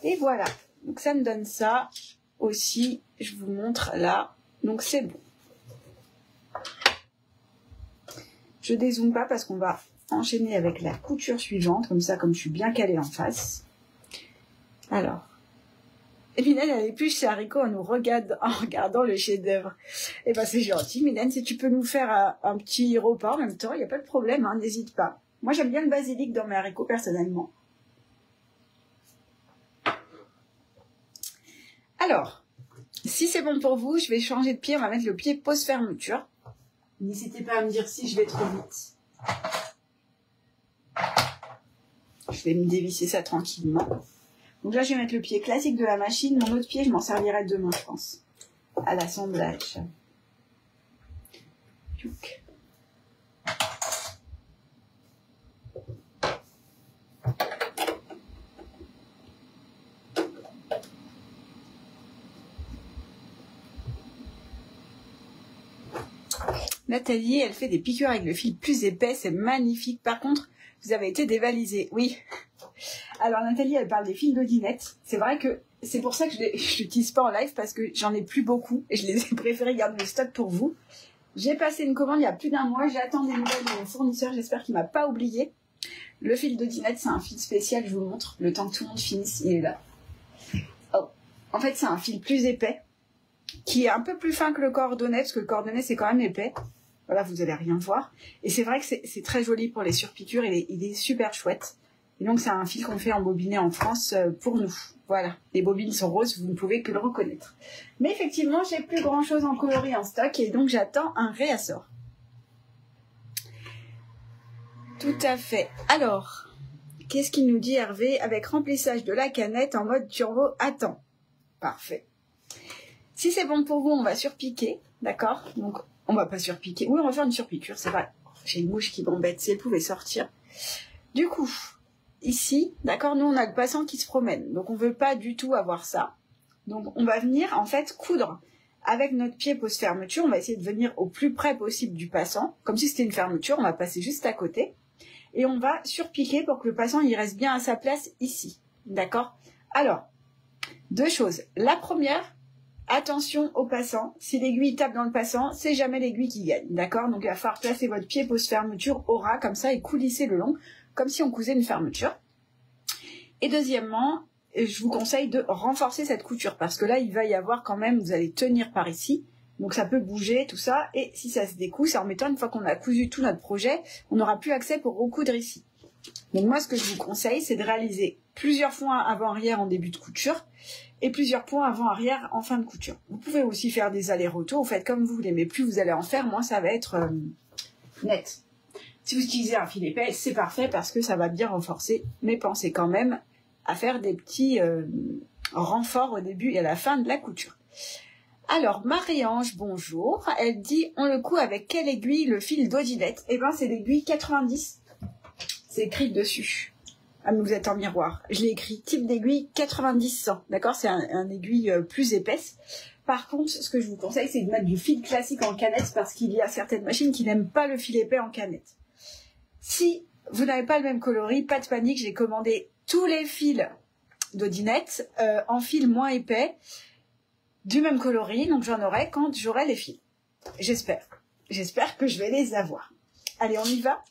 Et voilà. Donc ça me donne ça aussi. Je vous montre là. Donc c'est bon. Je dézoome pas parce qu'on va enchaîner avec la couture suivante. Comme ça, comme je suis bien calée en face. Alors. Et Mylène, elle épluche ses haricots en nous regardant le chef-d'œuvre. Eh ben, c'est gentil, Mylène. Si tu peux nous faire un petit repas en même temps, il n'y a pas de problème, hein, n'hésite pas. Moi, j'aime bien le basilic dans mes haricots, personnellement. Alors, si c'est bon pour vous, je vais changer de pied. On va mettre le pied pose fermeture. N'hésitez pas à me dire si je vais trop vite. Je vais me dévisser ça tranquillement. Donc là, je vais mettre le pied classique de la machine. Mon autre pied, je m'en servirai demain, je pense, à l'assemblage. Nathalie, elle fait des piqûres avec le fil plus épais. C'est magnifique. Par contre, vous avez été dévalisée. Oui. Alors Nathalie, elle parle des fils d'Odinette. C'est vrai que c'est pour ça que je l'utilise pas en live parce que j'en ai plus beaucoup et je les ai préférés garder le stock pour vous. J'ai passé une commande il y a plus d'un mois. J'attends des nouvelles de mon fournisseur. J'espère qu'il m'a pas oublié. Le fil d'Odinette, c'est un fil spécial. Je vous le montre. Le temps que tout le monde finisse, il est là. Oh. En fait, c'est un fil plus épais qui est un peu plus fin que le coordonné parce que le coordonné, c'est quand même épais. Voilà, vous allez rien voir. Et c'est vrai que c'est très joli pour les surpiqûres. Il est super chouette. Et donc, c'est un fil qu'on fait embobiner en France pour nous. Voilà. Les bobines sont roses, vous ne pouvez que le reconnaître. Mais effectivement, j'ai plus grand chose en coloris en stock et donc j'attends un réassort. Tout à fait. Alors, qu'est-ce qu'il nous dit Hervé? Avec remplissage de la canette en mode turbo à temps. Parfait. Si c'est bon pour vous, on va surpiquer. D'accord? Donc, on va pas surpiquer. Oui, on va faire une surpiqûre, c'est vrai. J'ai une mouche qui m'embête, si elle pouvait sortir. Du coup, ici, d'accord, nous on a le passant qui se promène. Donc on veut pas du tout avoir ça. Donc on va venir en fait coudre avec notre pied pose fermeture. On va essayer de venir au plus près possible du passant. Comme si c'était une fermeture, on va passer juste à côté. Et on va surpiquer pour que le passant il reste bien à sa place ici. D'accord? Alors, deux choses. La première, attention au passant. Si l'aiguille tape dans le passant, c'est jamais l'aiguille qui gagne. D'accord? Donc il va falloir placer votre pied pose fermeture au ras comme ça et coulisser le long, comme si on cousait une fermeture. Et deuxièmement, je vous conseille de renforcer cette couture parce que là, il va y avoir quand même, vous allez tenir par ici. Donc ça peut bouger, tout ça. Et si ça se découe, c'est en mettant, une fois qu'on a cousu tout notre projet, on n'aura plus accès pour recoudre ici. Donc moi, ce que je vous conseille, c'est de réaliser plusieurs points avant-arrière en début de couture et plusieurs points avant-arrière en fin de couture. Vous pouvez aussi faire des allers-retours, vous faites comme vous voulez, mais plus vous allez en faire, moins ça va être net. Si vous utilisez un fil épais, c'est parfait parce que ça va bien renforcer, mais pensez quand même à faire des petits renforts au début et à la fin de la couture. Alors, Marie-Ange, bonjour. Elle dit, on le coud avec quelle aiguille le fil d'Odinette? Eh ben, c'est l'aiguille 90. C'est écrit dessus. Ah, mais vous êtes en miroir. Je l'ai écrit type d'aiguille 90-100. D'accord? C'est un aiguille plus épaisse. Par contre, ce que je vous conseille, c'est de mettre du fil classique en canette parce qu'il y a certaines machines qui n'aiment pas le fil épais en canette. Si vous n'avez pas le même coloris, pas de panique, j'ai commandé tous les fils d'Odinette en fil moins épais, du même coloris, donc j'en aurai quand j'aurai les fils. J'espère. J'espère que je vais les avoir. Allez, on y va?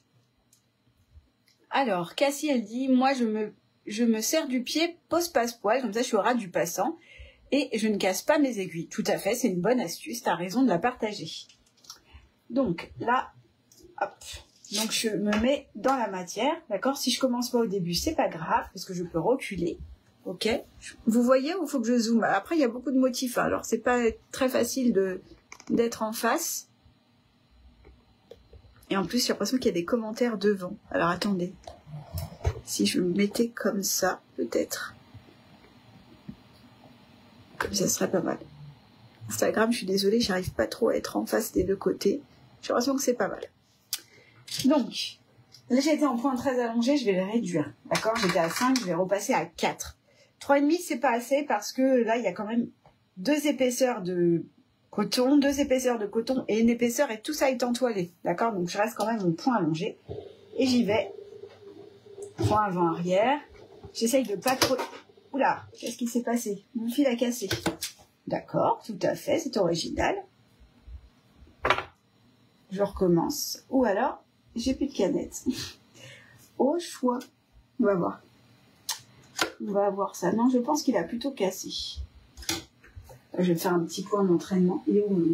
Alors, Cassie, elle dit, moi, je me sers du pied pose passe-poil, comme ça je suis au ras du passant, et je ne casse pas mes aiguilles. Tout à fait, c'est une bonne astuce, tu as raison de la partager. Donc, là, hop, Donc je me mets dans la matière, d'accord? Si je commence pas au début, c'est pas grave, parce que je peux reculer, ok? Vous voyez ou il faut que je zoome? Après, il y a beaucoup de motifs, hein, alors c'est pas très facile d'être en face. Et en plus, j'ai l'impression qu'il y a des commentaires devant. Alors attendez, si je me mettais comme ça, peut-être. Comme ça serait pas mal. Instagram, je suis désolée, j'arrive pas trop à être en face des deux côtés. J'ai l'impression que c'est pas mal. Donc, là j'étais en point très allongé, je vais le réduire. D'accord? J'étais à 5, je vais repasser à 4. 3,5 c'est pas assez parce que là il y a quand même 2 épaisseurs de coton, 2 épaisseurs de coton et une épaisseur et tout ça est entoilé. D'accord? Donc je reste quand même au point allongé. Et j'y vais. Point avant-arrière. J'essaye de pas trop... Oula, qu'est-ce qui s'est passé? Mon fil a cassé. D'accord, tout à fait, c'est original. Je recommence. Ou alors, j'ai plus de canette. Au choix. On va voir. On va voir ça. Non, je pense qu'il a plutôt cassé. Je vais faire un petit point d'entraînement. Il est où mon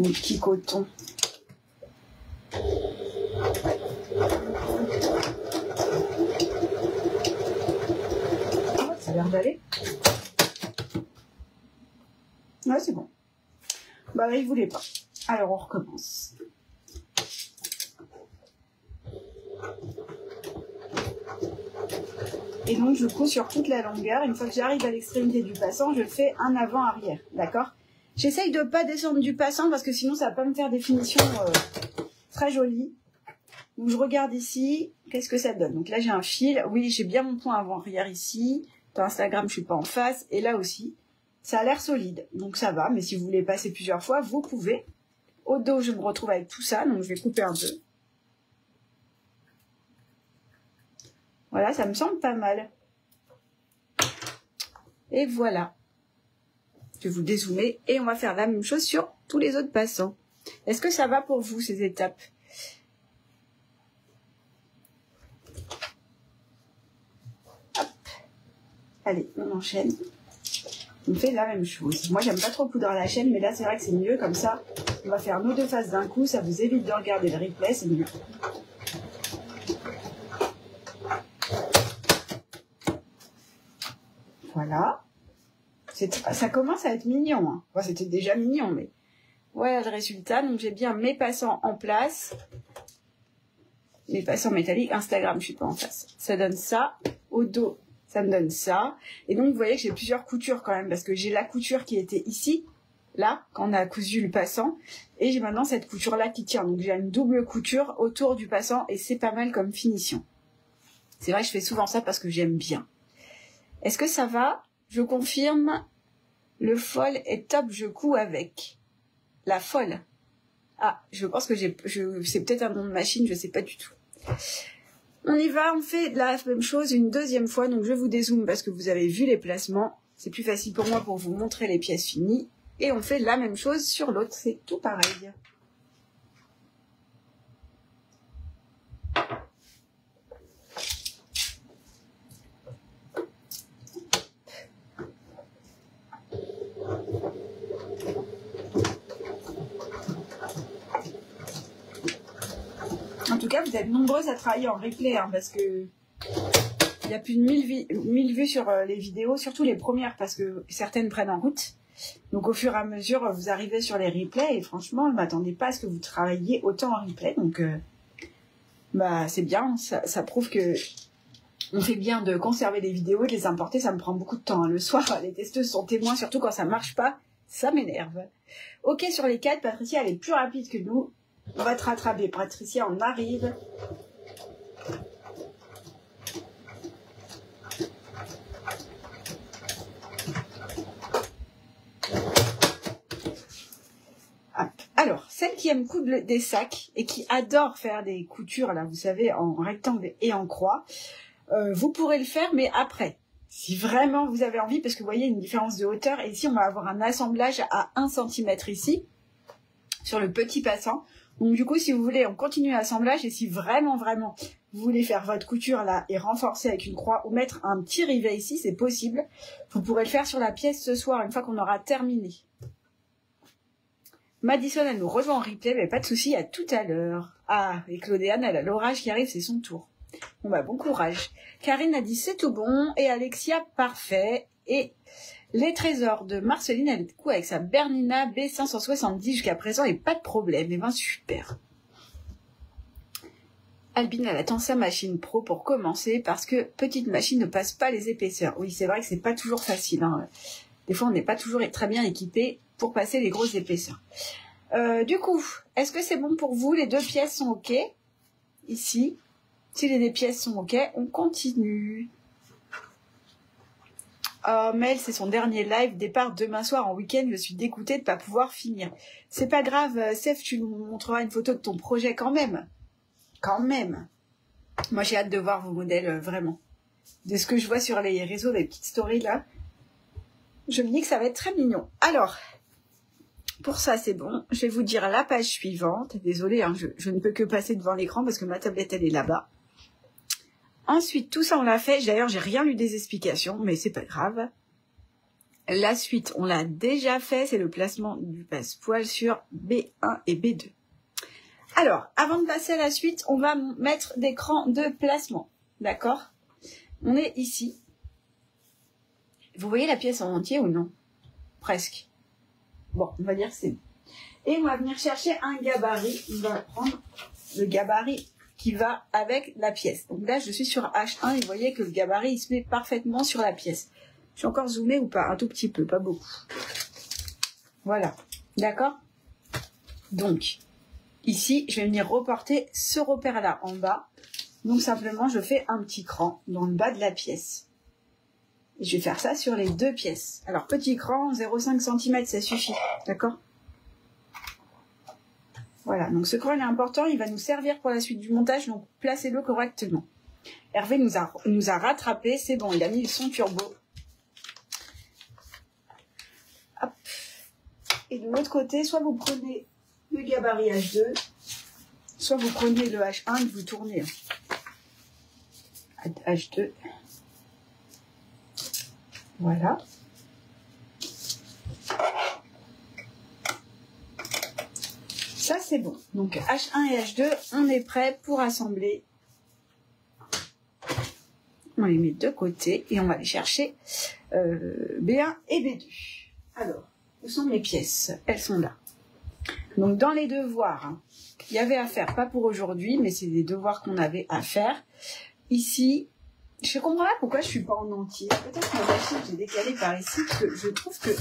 petit coton? Ça a l'air d'aller. Ouais, c'est bon. Bah, il voulait pas. Alors, on recommence. Et donc, je couds sur toute la longueur. Une fois que j'arrive à l'extrémité du passant, je fais un avant-arrière. D'accord? J'essaye de ne pas descendre du passant parce que sinon, ça va pas me faire des finitions très jolies. Donc, je regarde ici. Qu'est-ce que ça donne? Donc là, j'ai un fil. Oui, j'ai bien mon point avant-arrière ici. Dans Instagram, je suis pas en face. Et là aussi. Ça a l'air solide, donc ça va, mais si vous voulez passer plusieurs fois, vous pouvez. Au dos, je me retrouve avec tout ça, donc je vais couper un peu. Voilà, ça me semble pas mal. Et voilà. Je vais vous dézoomer et on va faire la même chose sur tous les autres passants. Est-ce que ça va pour vous, ces étapes? Hop. Allez, on enchaîne. On fait la même chose. Moi, j'aime pas trop coudre à la chaîne, mais là, c'est vrai que c'est mieux. Comme ça, on va faire nos 2 faces d'un coup. Ça vous évite de regarder le replay, c'est mieux. Voilà. Ça commence à être mignon. Hein. Enfin, c'était déjà mignon, mais... Voilà le résultat. Donc, j'ai bien mes passants en place. Mes passants métalliques. Instagram, je suis pas en face. Ça donne ça. Au dos, ça me donne ça. Et donc, vous voyez que j'ai plusieurs coutures quand même, parce que j'ai la couture qui était ici, là, quand on a cousu le passant, et j'ai maintenant cette couture-là qui tient. Donc, j'ai une double couture autour du passant, et c'est pas mal comme finition. C'est vrai que je fais souvent ça parce que j'aime bien. Est-ce que ça va? Je confirme, le folle est top, je couds avec. La folle. Ah, je pense que c'est peut-être un nom de machine, je sais pas du tout. On y va, on fait la même chose une deuxième fois. Donc je vous dézoome parce que vous avez vu les placements. C'est plus facile pour moi pour vous montrer les pièces finies. Et on fait la même chose sur l'autre. C'est tout pareil. En tout cas, vous êtes nombreuses à travailler en replay, hein, parce que il y a plus de 1000 vues sur les vidéos, surtout les premières, parce que certaines prennent en route. Donc au fur et à mesure, vous arrivez sur les replays, et franchement, je ne m'attendais pas à ce que vous travailliez autant en replay. Donc bah, c'est bien, ça prouve que on fait bien de conserver les vidéos et de les importer, ça me prend beaucoup de temps. Hein. Le soir, les testeuses sont témoins, surtout quand ça ne marche pas, ça m'énerve. Ok, sur les 4, Patricia, elle est plus rapide que nous. On va te rattraper, Patricia, on arrive. Alors, celle qui aime coudre des sacs et qui adore faire des coutures, là, vous savez, en rectangle et en croix, vous pourrez le faire, mais après. Si vraiment vous avez envie, parce que vous voyez une différence de hauteur, et ici, on va avoir un assemblage à 1 cm ici, sur le petit passant. Donc du coup, si vous voulez, on continue l'assemblage, et si vraiment, vous voulez faire votre couture là et renforcer avec une croix ou mettre un petit rivet ici, c'est possible. Vous pourrez le faire sur la pièce ce soir, une fois qu'on aura terminé. Madison, elle nous rejoint en replay, mais pas de souci, à tout à l'heure. Ah, et Claudéane, elle a l'orage qui arrive, c'est son tour. Bon bah, bon courage. Karine a dit c'est tout bon, et Alexia, parfait. Et les trésors de Marceline, elle est du coup avec sa Bernina B570 jusqu'à présent, et pas de problème. Et ben super. Albine, elle attend sa machine pro pour commencer, parce que petite machine ne passe pas les épaisseurs. Oui, c'est vrai que c'est pas toujours facile, hein. Des fois, on n'est pas toujours très bien équipé pour passer les grosses épaisseurs. Du coup, est-ce que c'est bon pour vous? Les 2 pièces sont OK. Ici, si les 2 pièces sont OK, on continue. Mel, c'est son dernier live. Départ demain soir en week-end. Je suis dégoûtée de ne pas pouvoir finir. C'est pas grave, Sef, tu nous montreras une photo de ton projet quand même. Quand même. Moi, j'ai hâte de voir vos modèles, vraiment. De ce que je vois sur les réseaux, les petites stories là. Je me dis que ça va être très mignon. Alors, pour ça, c'est bon. Je vais vous dire la page suivante. Désolée, hein, je ne peux que passer devant l'écran parce que ma tablette, elle est là-bas. Ensuite, tout ça, on l'a fait. D'ailleurs, j'ai rien lu des explications, mais c'est pas grave. La suite, on l'a déjà fait. C'est le placement du passe-poil sur B1 et B2. Alors, avant de passer à la suite, on va mettre des crans de placement. D'accord? On est ici. Vous voyez la pièce en entier ou non? Presque. Bon, on va dire que c'est bon. Et on va venir chercher un gabarit. On va prendre le gabarit qui va avec la pièce. Donc là, je suis sur H1 et vous voyez que le gabarit, il se met parfaitement sur la pièce. Je suis encore zoomée ou pas? Un tout petit peu, pas beaucoup. Voilà. D'accord? Donc, ici, je vais venir reporter ce repère-là en bas. Donc simplement, je fais un petit cran dans le bas de la pièce. Et je vais faire ça sur les 2 pièces. Alors, petit cran, 0,5 cm, ça suffit. D'accord? Voilà, donc ce cran est important, il va nous servir pour la suite du montage, donc placez-le correctement. Hervé nous a rattrapé, c'est bon, il a mis le son turbo. Hop. Et de l'autre côté, soit vous prenez le gabarit H2, soit vous prenez le H1 et vous tournez. H2. Voilà. Ça, c'est bon. Donc, H1 et H2, on est prêt pour assembler. On les met de côté et on va aller chercher B1 et B2. Alors, où sont mes pièces? Elles sont là. Donc, dans les devoirs, hein, qu'il y avait à faire, pas pour aujourd'hui, mais c'est des devoirs qu'on avait à faire. Ici, je comprends pas pourquoi je suis pas en entier. Peut-être que ma machine, j'ai décalé par ici, parce que je trouve que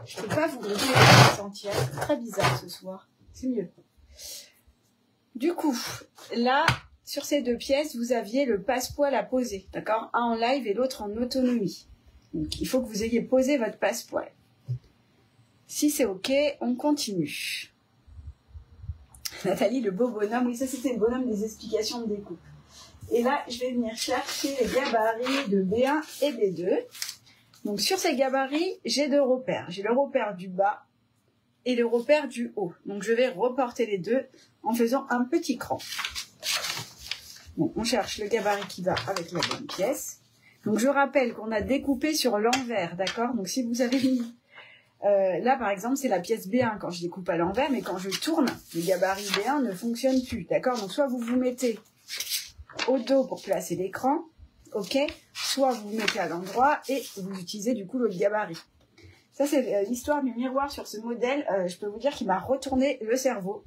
je peux pas vous montrer les pièces entières. C'est très bizarre ce soir. C'est mieux. Du coup, là, sur ces 2 pièces, vous aviez le passe-poil à poser, d'accord? Un en live et l'autre en autonomie. Donc, il faut que vous ayez posé votre passe-poil. Si c'est OK, on continue. Nathalie, le beau bonhomme. Oui, ça, c'était le bonhomme des explications de découpe. Et là, je vais venir chercher les gabarits de B1 et B2. Donc, sur ces gabarits, j'ai 2 repères. J'ai le repère du bas et le repère du haut. Donc, je vais reporter les 2 en faisant un petit cran. Bon, on cherche le gabarit qui va avec la bonne pièce. Donc, je rappelle qu'on a découpé sur l'envers, d'accord? Donc, si vous avez mis... là, par exemple, c'est la pièce B1 quand je découpe à l'envers, mais quand je tourne, le gabarit B1 ne fonctionne plus, d'accord? Donc, soit vous vous mettez au dos pour placer l'écran, ok? Soit vous vous mettez à l'endroit et vous utilisez du coup l'autre gabarit. Ça, c'est l'histoire du miroir sur ce modèle. Je peux vous dire qu'il m'a retourné le cerveau.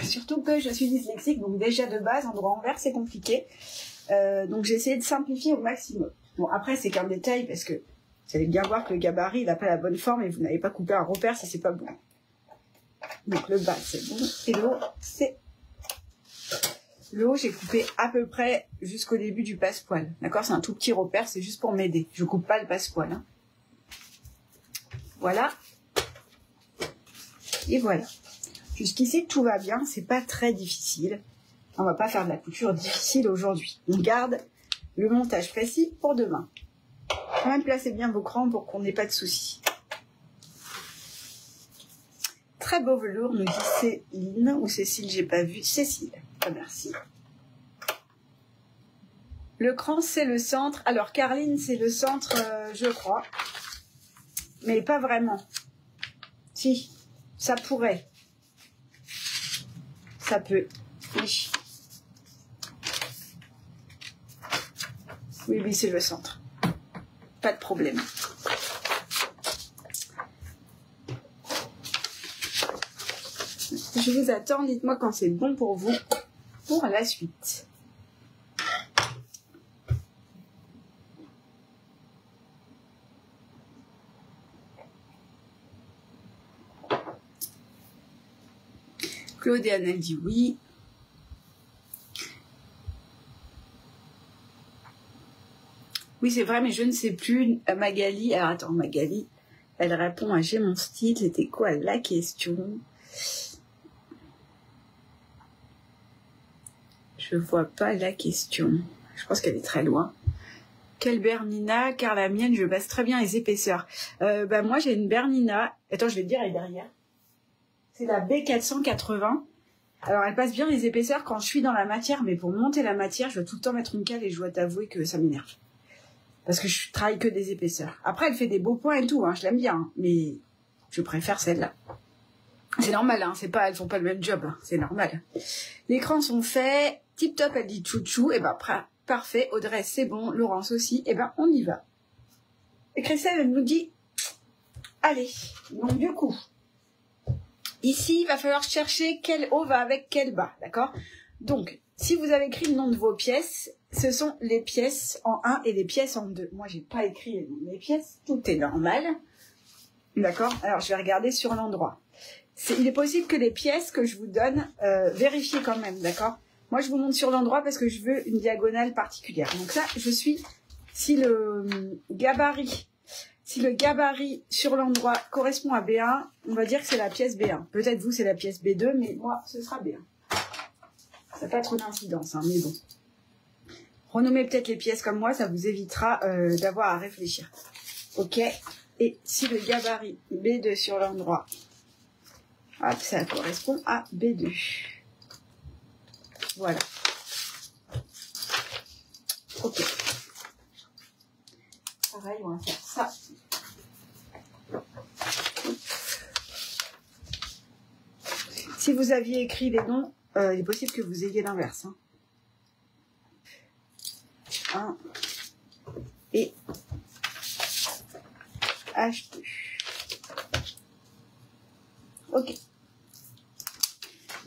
Surtout que je suis dyslexique, donc déjà de base, en droit envers, c'est compliqué. Donc j'ai essayé de simplifier au maximum. Bon, après, c'est qu'un détail, parce que vous allez bien voir que le gabarit, il n'a pas la bonne forme et vous n'avez pas coupé un repère si c'est pas bon. Donc le bas, c'est bon. Et le haut, c'est... Le haut, j'ai coupé à peu près jusqu'au début du passe-poil. D'accord? C'est un tout petit repère, c'est juste pour m'aider. Je coupe pas le passe-poil. Hein. Voilà. Et voilà. Jusqu'ici, tout va bien. C'est pas très difficile. On va pas faire de la couture difficile aujourd'hui. On garde le montage précis pour demain. Quand même, placez bien vos crans pour qu'on n'ait pas de soucis. Très beau velours, nous dit Céline. Ou Cécile, j'ai pas vu. Cécile. Ah, merci. Le cran, c'est le centre. Alors, Carline, c'est le centre, je crois. Mais pas vraiment. Si Ça pourrait. Ça peut. Oui. Oui, oui, c'est le centre. Pas de problème. Je vous attends, dites-moi quand c'est bon pour vous pour la suite. Claude et Annelle dit oui. Oui, c'est vrai, mais je ne sais plus. Magali, alors attends, Magali, elle répond à j'ai mon style. C'était quoi la question? Je vois pas la question. Je pense qu'elle est très loin. Quelle Bernina? Car la mienne, je passe très bien les épaisseurs. Moi, j'ai une Bernina. Attends, je vais te dire, elle est derrière. C'est la B480. Alors, elle passe bien les épaisseurs quand je suis dans la matière, mais pour monter la matière, je dois tout le temps mettre une cale et je dois t'avouer que ça m'énerve. Parce que je travaille que des épaisseurs. Après, elle fait des beaux points et tout, hein, je l'aime bien, hein, mais je préfère celle-là. C'est normal, hein, c'est pas, elles font pas le même job, hein, c'est normal. Les crans sont faits, tip top, elle dit chouchou, et ben parfait, Audrey c'est bon, Laurence aussi, et ben on y va. Et Christelle elle nous dit, allez, donc du coup, ici il va falloir chercher quel haut va avec quel bas, d'accord? Donc, si vous avez écrit le nom de vos pièces, ce sont les pièces en 1 et les pièces en 2. Moi, j'ai pas écrit le nom des pièces, tout est normal. D'accord? Alors, je vais regarder sur l'endroit. Il est possible que les pièces que je vous donne, vérifiez quand même, d'accord? Moi, je vous montre sur l'endroit parce que je veux une diagonale particulière. Donc ça, si le gabarit sur l'endroit correspond à B1, on va dire que c'est la pièce B1. Peut-être vous, c'est la pièce B2, mais moi, ce sera B1. Ça n'a pas trop d'incidence, hein, mais bon. Renommez peut-être les pièces comme moi, ça vous évitera d'avoir à réfléchir. Ok? Et si le gabarit B2 sur l'endroit, hop, ça correspond à B2. Voilà. Ok. Pareil, on va faire ça. Si vous aviez écrit les noms, il est possible que vous ayez l'inverse. Hein. 1 et H2. Ok.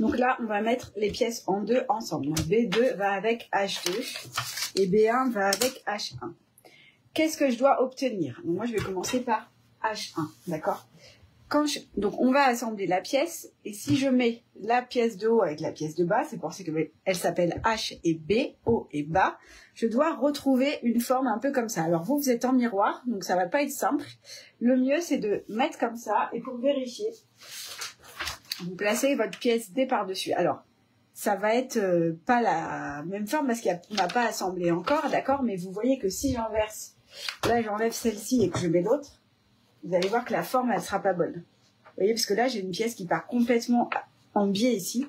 Donc là, on va mettre les pièces en 2 ensemble. Donc B2 va avec H2 et B1 va avec H1. Qu'est-ce que je dois obtenir? Donc moi, je vais commencer par H1, d'accord? Donc on va assembler la pièce et si je mets la pièce de haut avec la pièce de bas, c'est pour ça qu'elle s'appelle H et B, haut et bas, je dois retrouver une forme un peu comme ça. Alors vous êtes en miroir, donc ça va pas être simple. Le mieux c'est de mettre comme ça et pour vérifier, vous placez votre pièce D par-dessus. Alors ça va être pas la même forme parce qu'on n'a pas assemblé encore, d'accord? Mais vous voyez que si j'inverse, là j'enlève celle-ci et que je mets l'autre, vous allez voir que la forme, elle sera pas bonne. Vous voyez, parce que là, j'ai une pièce qui part complètement en biais ici.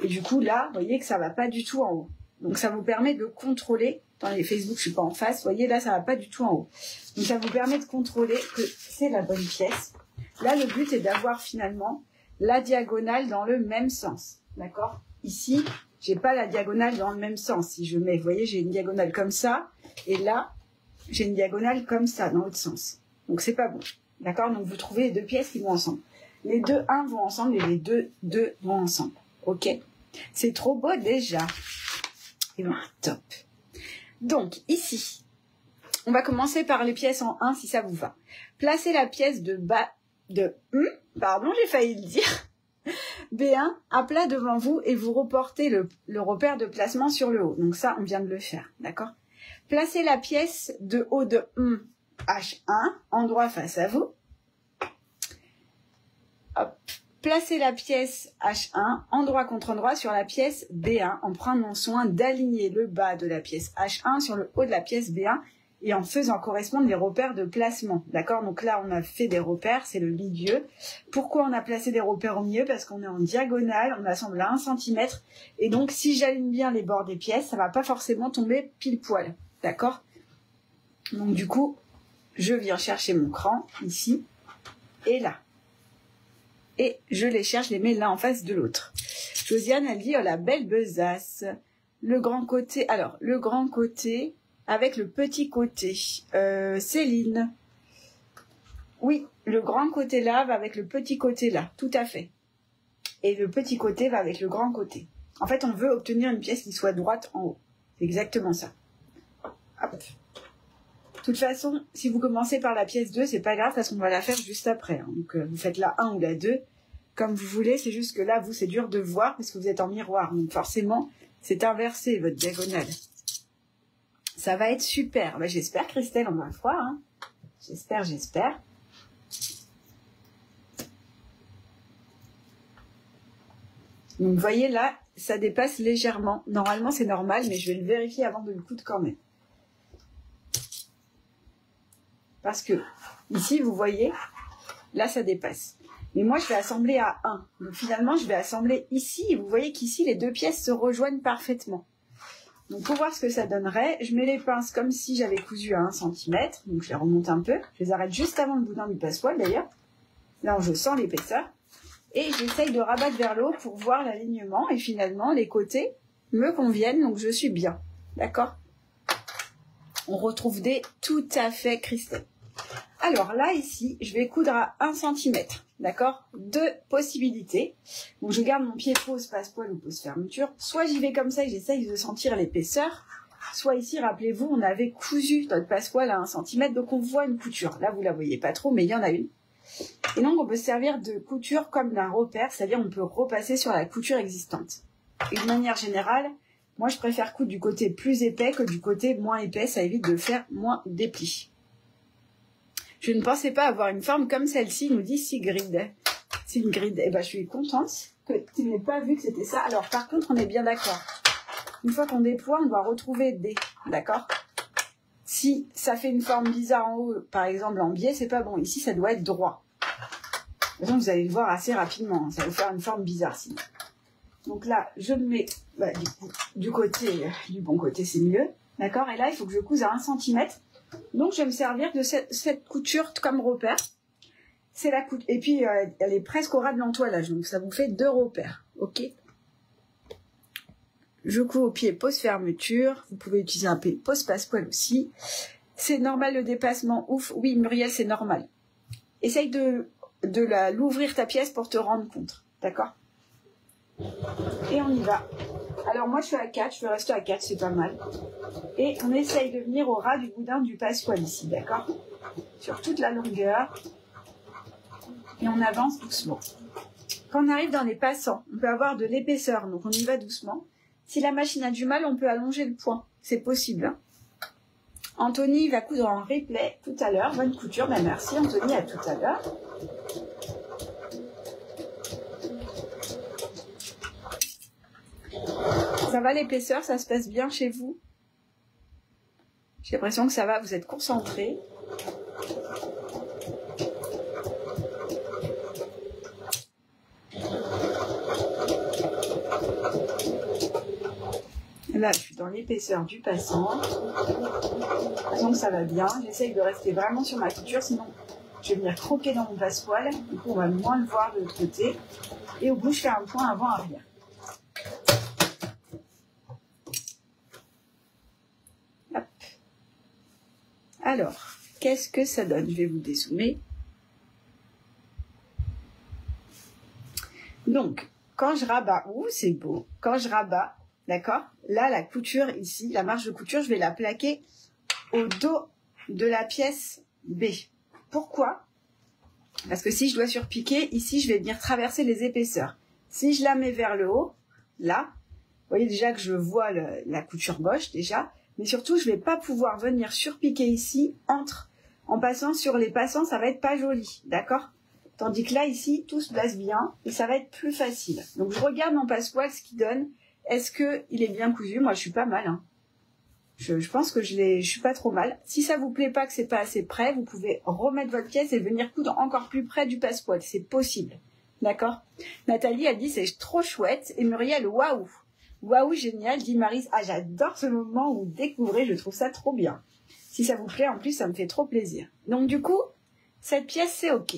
Et du coup, là, vous voyez que ça va pas du tout en haut. Donc, ça vous permet de contrôler. Dans les Facebook, je suis pas en face. Vous voyez, là, ça va pas du tout en haut. Donc, ça vous permet de contrôler que c'est la bonne pièce. Là, le but est d'avoir finalement la diagonale dans le même sens. D'accord? Ici, j'ai pas la diagonale dans le même sens. Si je mets, vous voyez, j'ai une diagonale comme ça. Et là, j'ai une diagonale comme ça, dans l'autre sens. Donc, c'est pas bon. D'accord? Donc, vous trouvez les deux pièces qui vont ensemble. Les deux 1 vont ensemble et les deux 2 vont ensemble. Ok? C'est trop beau déjà. Et bien, top. Donc, ici, on va commencer par les pièces en 1 si ça vous va. Placez la pièce pardon, j'ai failli le dire. B1 à plat devant vous et vous reportez le repère de placement sur le haut. Donc ça, on vient de le faire. D'accord? Placez la pièce de haut de H1, endroit face à vous. Hop. Placez la pièce H1, endroit contre endroit, sur la pièce B1, en prenant soin d'aligner le bas de la pièce H1 sur le haut de la pièce B1 et en faisant correspondre les repères de placement. D'accord? Donc là, on a fait des repères, c'est le milieu. Pourquoi on a placé des repères au milieu? Parce qu'on est en diagonale, on assemble à 1 cm. Et donc, si j'aligne bien les bords des pièces, ça va pas forcément tomber pile poil. D'accord? Donc du coup, je viens chercher mon cran, ici, et là. et je les cherche, je les mets l'un en face de l'autre. Josiane, elle dit, oh la belle besace. Le grand côté, alors, le grand côté avec le petit côté. Céline. Oui, le grand côté là va avec le petit côté là, tout à fait. Et le petit côté va avec le grand côté. En fait, on veut obtenir une pièce qui soit droite en haut. C'est exactement ça. Hop. De toute façon, si vous commencez par la pièce 2, c'est pas grave parce qu'on va la faire juste après. Hein. Donc, vous faites la 1 ou la 2, comme vous voulez. C'est juste que là, vous, c'est dur de voir parce que vous êtes en miroir. Donc, forcément, c'est inversé, votre diagonale. Ça va être super. Ben, j'espère, Christelle, on va le voir. Hein. J'espère. Donc, vous voyez là, ça dépasse légèrement. Normalement, c'est normal, mais je vais le vérifier avant de le coudre quand même. Parce que, ici, vous voyez, là, ça dépasse. Mais moi, je vais assembler à 1. Donc, finalement, je vais assembler ici. Et vous voyez qu'ici, les deux pièces se rejoignent parfaitement. Donc, pour voir ce que ça donnerait, je mets les pinces comme si j'avais cousu à 1 cm. Donc, je les remonte un peu. Je les arrête juste avant le boudin du passepoil, d'ailleurs. Là où je sens l'épaisseur. Et j'essaye de rabattre vers le haut pour voir l'alignement. Et finalement, les côtés me conviennent. Donc, je suis bien. D'accord ? On retrouve des tout à fait cristaux. Alors là, ici, je vais coudre à 1 cm. D'accord ? Deux possibilités. Donc, je garde mon pied pose passepoil ou pose fermeture. Soit j'y vais comme ça et j'essaye de sentir l'épaisseur. Soit ici, rappelez-vous, on avait cousu notre passepoil à 1 cm. Donc, on voit une couture. Là, vous la voyez pas trop, mais il y en a une. Et donc, on peut se servir de couture comme d'un repère. C'est-à-dire, on peut repasser sur la couture existante. Et de manière générale, moi, je préfère coudre du côté plus épais que du côté moins épais. Ça évite de faire moins des plis. Je ne pensais pas avoir une forme comme celle-ci, nous dit Sigrid. Sigrid, eh ben, je suis contente que tu n'aies pas vu que c'était ça. Alors, par contre, on est bien d'accord. Une fois qu'on déploie, on doit retrouver D, d'accord ? Si ça fait une forme bizarre en haut, par exemple en biais, c'est pas bon. Ici, ça doit être droit. De toute façon, vous allez le voir assez rapidement. Ça va vous faire une forme bizarre, sinon. Donc là, je me mets du bon côté, c'est mieux. D'accord ? Et là, il faut que je couse à 1 cm. Donc, je vais me servir de cette couture comme repère. C'est la couture. Et puis, elle est presque au ras de l'entoilage. Donc, ça vous fait 2 repères. OK ? Je couds au pied pose fermeture. Vous pouvez utiliser un pose passepoil aussi. C'est normal le dépassement. Ouf. Oui, Muriel, c'est normal. Essaye de l'ouvrir ta pièce pour te rendre compte. D'accord ? Et on y va. Alors moi je suis à 4, je vais rester à 4, c'est pas mal. Et on essaye de venir au ras du boudin du passepoil ici, d'accord ? Sur toute la longueur. Et on avance doucement. Quand on arrive dans les passants, on peut avoir de l'épaisseur, donc on y va doucement. Si la machine a du mal, on peut allonger le point. C'est possible. Hein. Anthony va coudre en replay tout à l'heure. Bonne couture, ben merci Anthony, à tout à l'heure. Ça va l'épaisseur, ça se passe bien chez vous? J'ai l'impression que ça va, vous êtes concentrés. Là, je suis dans l'épaisseur du passant. Donc ça va bien. J'essaye de rester vraiment sur ma couture, sinon je vais venir croquer dans mon passepoil. Du coup, on va moins le voir de l'autre côté. Et au bout, je fais un point avant-arrière. Alors, qu'est-ce que ça donne? Je vais vous dézoomer. Donc, quand je rabats, c'est beau. Quand je rabats, d'accord? Là, la couture ici, la marge de couture, je vais la plaquer au dos de la pièce B. Pourquoi? Parce que si je dois surpiquer, ici, je vais venir traverser les épaisseurs. Si je la mets vers le haut, là, vous voyez déjà que je vois la couture gauche déjà. Mais surtout, je ne vais pas pouvoir venir surpiquer ici, en passant sur les passants, ça va être pas joli, d'accord? Tandis que là, ici, tout se place bien et ça va être plus facile. Donc, je regarde mon passepoil, ce qu'il donne. Est-ce qu'il est bien cousu? Moi, je suis pas mal. Hein. Je pense que je suis pas trop mal. Si ça vous plaît pas, que c'est pas assez près, vous pouvez remettre votre pièce et venir coudre encore plus près du passepoil. C'est possible, d'accord? Nathalie a dit c'est trop chouette et Muriel, waouh! Waouh, génial, dit Maryse. Ah, j'adore ce moment où vous découvrez, je trouve ça trop bien. Si ça vous plaît, en plus, ça me fait trop plaisir. Donc, du coup, cette pièce, c'est OK.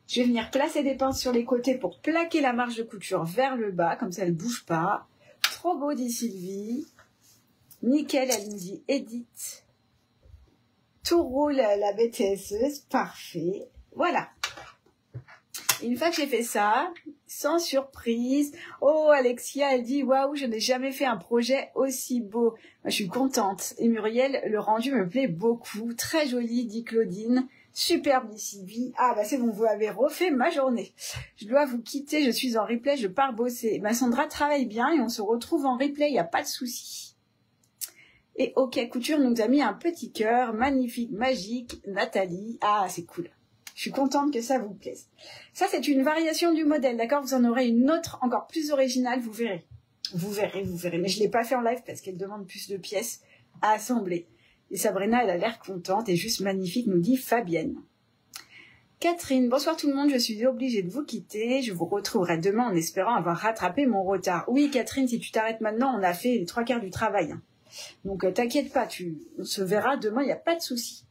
Je vais venir placer des pinces sur les côtés pour plaquer la marge de couture vers le bas, comme ça elle ne bouge pas. Trop beau, dit Sylvie. Nickel, elle nous dit Edith. Tout roule la BTSeuse, parfait. Voilà. Une fois que j'ai fait ça, sans surprise, oh Alexia, elle dit waouh, je n'ai jamais fait un projet aussi beau. Moi, je suis contente. Et Muriel, le rendu me plaît beaucoup. Très joli, dit Claudine. Superbe, dit Sylvie. Ah bah c'est bon, vous avez refait ma journée. Je dois vous quitter, je suis en replay, je pars bosser. Ma Sandra travaille bien et on se retrouve en replay, il n'y a pas de souci. Et OK Couture nous a mis un petit cœur, magnifique, magique, Nathalie. Ah, c'est cool. Je suis contente que ça vous plaise. Ça, c'est une variation du modèle, d'accord? Vous en aurez une autre encore plus originale, vous verrez. Vous verrez. Mais je ne l'ai pas fait en live parce qu'elle demande plus de pièces à assembler. Et Sabrina, elle a l'air contente et juste magnifique, nous dit Fabienne. Catherine, bonsoir tout le monde, je suis obligée de vous quitter. Je vous retrouverai demain en espérant avoir rattrapé mon retard. Oui, Catherine, si tu t'arrêtes maintenant, on a fait les 3/4 du travail. Donc, t'inquiète pas, on se verra demain, il n'y a pas de souci.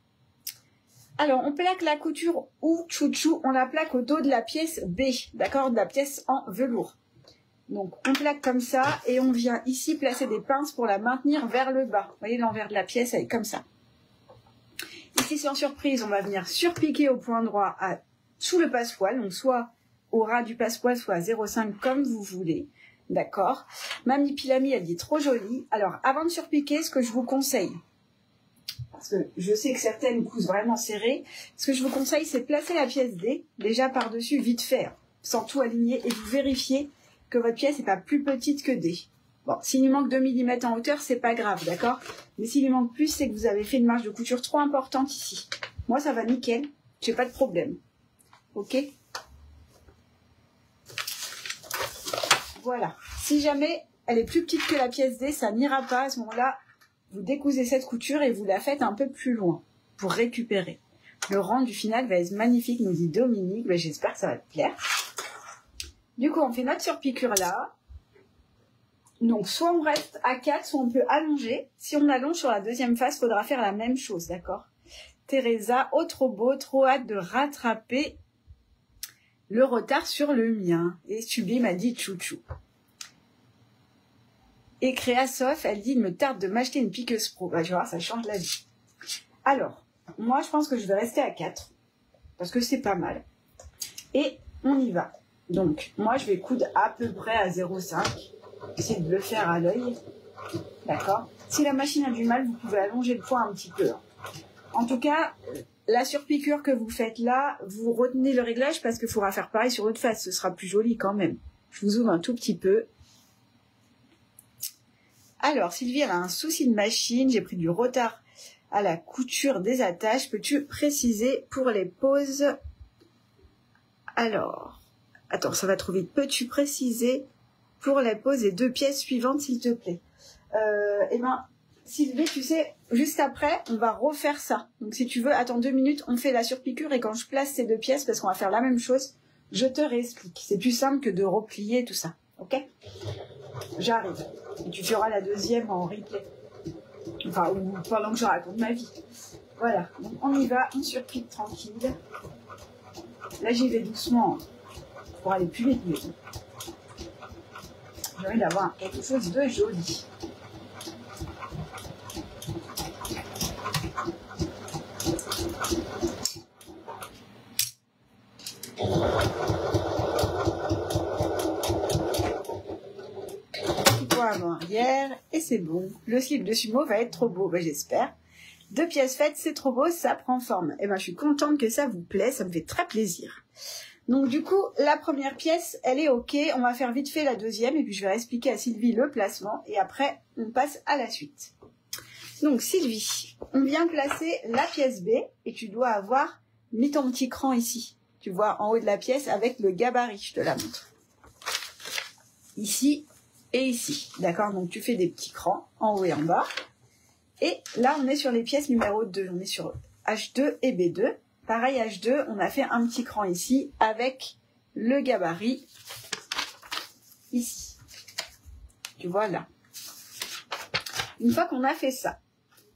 Alors, on plaque la couture ou chouchou, on la plaque au dos de la pièce B, d'accord, de la pièce en velours. Donc, on plaque comme ça et on vient ici placer des pinces pour la maintenir vers le bas. Vous voyez, l'envers de la pièce, elle est comme ça. Ici, sans surprise, on va venir surpiquer au point droit sous le passepoil, donc soit au ras du passepoil, soit à 0,5 comme vous voulez. D'accord. Mamie Pilami, elle dit trop jolie. Alors, avant de surpiquer, ce que je vous conseille, parce que je sais que certaines cousent vraiment serrées, ce que je vous conseille, c'est placer la pièce D, déjà par-dessus, vite fait, sans tout aligner, et vous vérifiez que votre pièce n'est pas plus petite que D. Bon, s'il lui manque 2 mm en hauteur, c'est pas grave, d'accord? Mais s'il lui manque plus, c'est que vous avez fait une marge de couture trop importante ici. Moi, ça va nickel, j'ai pas de problème. Ok? Voilà. Si jamais elle est plus petite que la pièce D, ça n'ira pas. À ce moment-là, vous décousez cette couture et vous la faites un peu plus loin pour récupérer. Le rendu final va être magnifique, nous dit Dominique. Ben, j'espère que ça va te plaire. Du coup, on fait notre surpiqûre là. Donc, soit on reste à 4, soit on peut allonger. Si on allonge sur la deuxième face, il faudra faire la même chose, d'accord? Teresa, oh trop beau, trop hâte de rattraper le retard sur le mien. Et Subi m'a dit chouchou. Et Créasof, elle dit, il me tarde de m'acheter une piqueuse pro. Bah, je vais voir, ça change la vie. Alors, moi, je pense que je vais rester à 4. Parce que c'est pas mal. Et on y va. Donc, moi, je vais coudre à peu près à 0,5. Essayez de le faire à l'œil. D'accord? Si la machine a du mal, vous pouvez allonger le poids un petit peu. En tout cas, la surpiqûre que vous faites là, vous retenez le réglage parce qu'il faudra faire pareil sur l'autre face. Ce sera plus joli quand même. Je vous ouvre un tout petit peu. Alors, Sylvie, elle a un souci de machine. J'ai pris du retard à la couture des attaches. Peux-tu préciser pour les pauses? Alors, attends, ça va trop vite. Peux-tu préciser pour les pauses des 2 pièces suivantes, s'il te plaît? Eh ben, Sylvie, tu sais, juste après, on va refaire ça. Donc, si tu veux, attends 2 minutes, on fait la surpiqûre et quand je place ces 2 pièces, parce qu'on va faire la même chose, je te réexplique. C'est plus simple que de replier tout ça. Ok? J'arrive. Et tu feras la deuxième en replay. Enfin, ou pendant que je raconte ma vie. Voilà. Donc, on y va, on surpique tranquille. Là, j'y vais doucement pour aller plus vite. Mais j'ai envie d'avoir quelque chose de joli. Avant arrière et c'est bon. Le slip de sumo va être trop beau, ben, j'espère. 2 pièces faites, c'est trop beau, ça prend forme. Et ben je suis contente que ça vous plaît, ça me fait très plaisir. Donc du coup, la première pièce, elle est ok. On va faire vite fait la deuxième et puis je vais expliquer à Sylvie le placement et après on passe à la suite. Donc Sylvie, on vient placer la pièce B et tu dois avoir mis ton petit cran ici. Tu vois en haut de la pièce avec le gabarit, je te la montre. Ici et ici, d'accord? Donc tu fais des petits crans en haut et en bas. Et là, on est sur les pièces numéro 2. On est sur H2 et B2. Pareil, H2, on a fait un petit cran ici avec le gabarit ici. Tu vois là. Une fois qu'on a fait ça,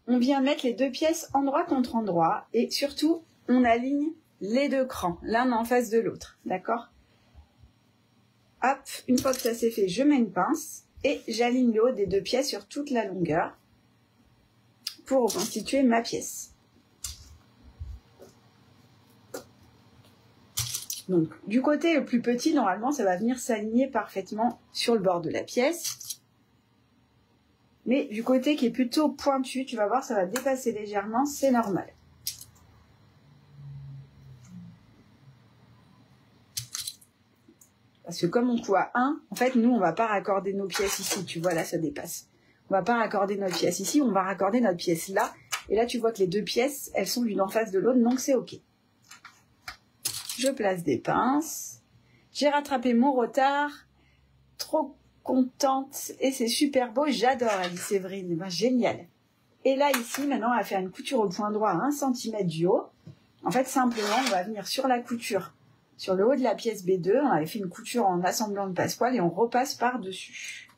on vient mettre les 2 pièces endroit contre endroit et surtout, on aligne les deux crans, l'un en face de l'autre, d'accord? Hop, une fois que ça c'est fait, je mets une pince et j'aligne le haut des deux pièces sur toute la longueur pour reconstituer ma pièce. Donc, du côté le plus petit, normalement, ça va venir s'aligner parfaitement sur le bord de la pièce. Mais du côté qui est plutôt pointu, tu vas voir, ça va dépasser légèrement, c'est normal. Parce que comme on coud à 1, en fait, nous, on va pas raccorder nos pièces ici. Tu vois, là, ça dépasse. On va pas raccorder notre pièce ici, on va raccorder notre pièce là. Et là, tu vois que les deux pièces, elles sont l'une en face de l'autre, donc c'est OK. Je place des pinces. J'ai rattrapé mon retard. Trop contente. Et c'est super beau. J'adore, elle dit Séverine. Ben, génial. Et là, ici, maintenant, on va faire une couture au point droit à 1 cm du haut. En fait, simplement, on va venir sur la couture, sur le haut de la pièce B2. On avait fait une couture en assemblant le passepoil et on repasse par-dessus.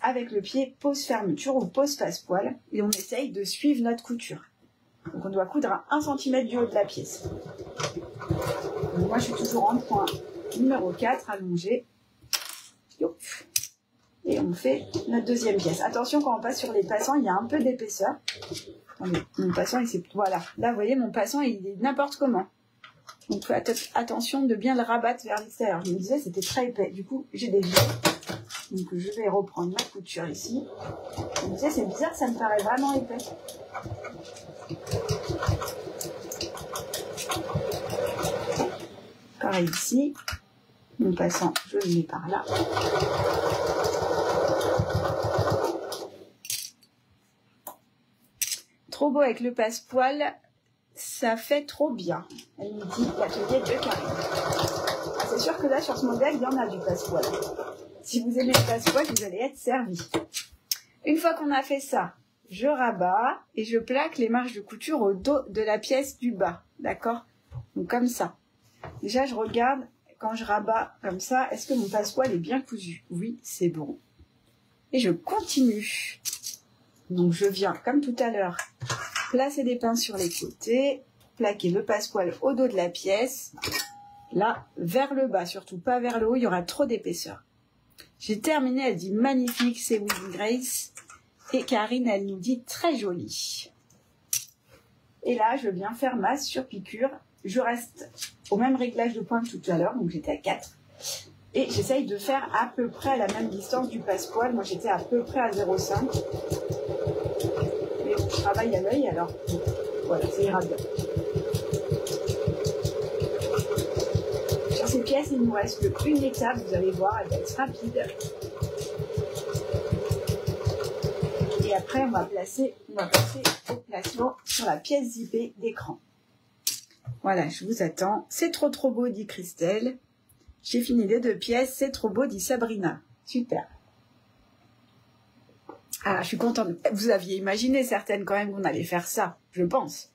Avec le pied pose fermeture ou pose passepoil. Et on essaye de suivre notre couture. Donc, on doit coudre à 1 cm du haut de la pièce. Donc, moi, je suis toujours en point numéro 4, allongé. Yop. Et on fait notre deuxième pièce. Attention, quand on passe sur les passants, il y a un peu d'épaisseur. Mon passant, il s'est... Voilà. Là, vous voyez, mon passant, il est n'importe comment. Donc, faites attention de bien le rabattre vers l'extérieur. Je me disais, c'était très épais. Du coup, j'ai dévié. Donc, je vais reprendre ma couture ici. Je me disais, c'est bizarre, ça me paraît vraiment épais. Pareil ici. Mon passant, je le mets par là. Trop beau avec le passepoil, ça fait trop bien. Elle me dit l'atelier de Karine. C'est sûr que là, sur ce modèle, il y en a du passepoil. Si vous aimez le passepoil, vous allez être servi. Une fois qu'on a fait ça, je rabats et je plaque les marges de couture au dos de la pièce du bas. D'accord? Donc comme ça. Déjà, je regarde quand je rabats comme ça, est-ce que mon passepoil est bien cousu? Oui, c'est bon. Et je continue. Donc je viens, comme tout à l'heure, placer des pinces sur les côtés, plaquer le passepoil au dos de la pièce, là, vers le bas, surtout pas vers le haut, il y aura trop d'épaisseur. J'ai terminé, elle dit magnifique, c'est Will Grace. Et Karine, elle nous dit très joli. Et là, je viens faire ma surpiqûre. Je reste au même réglage de pointe tout à l'heure, donc j'étais à 4. Et j'essaye de faire à peu près à la même distance du passepoil. Moi, j'étais à peu près à 0,5. Mais je travaille à l'œil, alors voilà, ça ira bien. Sur ces pièces, il ne nous reste qu'une étape, vous allez voir, elle va être rapide. Et après, on va passer au placement sur la pièce zippée d'écran. Voilà, je vous attends. C'est trop beau, dit Christelle. J'ai fini les 2 pièces, c'est trop beau, dit Sabrina. Super. Ah, je suis contente. Vous aviez imaginé certaines quand même qu'on allait faire ça, je pense.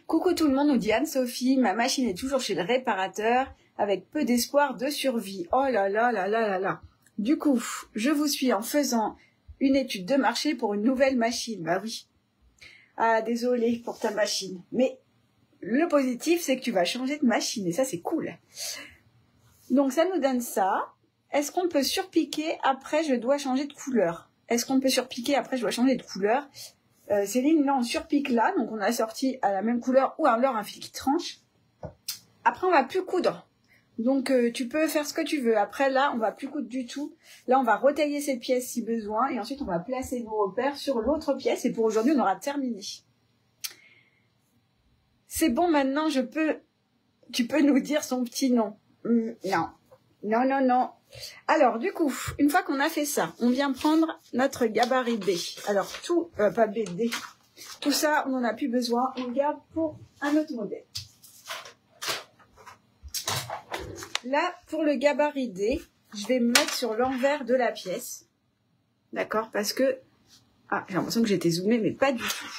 Coucou tout le monde, nous dit Anne-Sophie. Ma machine est toujours chez le réparateur avec peu d'espoir de survie. Oh là là là là là là. Du coup, je vous suis en faisant une étude de marché pour une nouvelle machine. Bah oui. Ah, désolé pour ta machine. Mais le positif, c'est que tu vas changer de machine et ça, c'est cool. Donc, ça nous donne ça. Est-ce qu'on peut surpiquer après, je dois changer de couleur? Est-ce qu'on peut surpiquer après, je dois changer de couleur? Céline, là, on surpique là. Donc, on a sorti à la même couleur ou alors un fil qui tranche. Après, on va plus coudre. Donc, tu peux faire ce que tu veux. Après, là, on va plus coudre du tout. Là, on va retailler cette pièce si besoin. Et ensuite, on va placer nos repères sur l'autre pièce. Et pour aujourd'hui, on aura terminé. C'est bon, maintenant, tu peux nous dire son petit nom. Non. Non, non, non. Alors, du coup, une fois qu'on a fait ça, on vient prendre notre gabarit B. Alors, pas B, D. Tout ça, on n'en a plus besoin. On le garde pour un autre modèle. Là, pour le gabarit D, je vais me mettre sur l'envers de la pièce. D'accord? Parce que... Ah, j'ai l'impression que j'étais zoomée, mais pas du tout.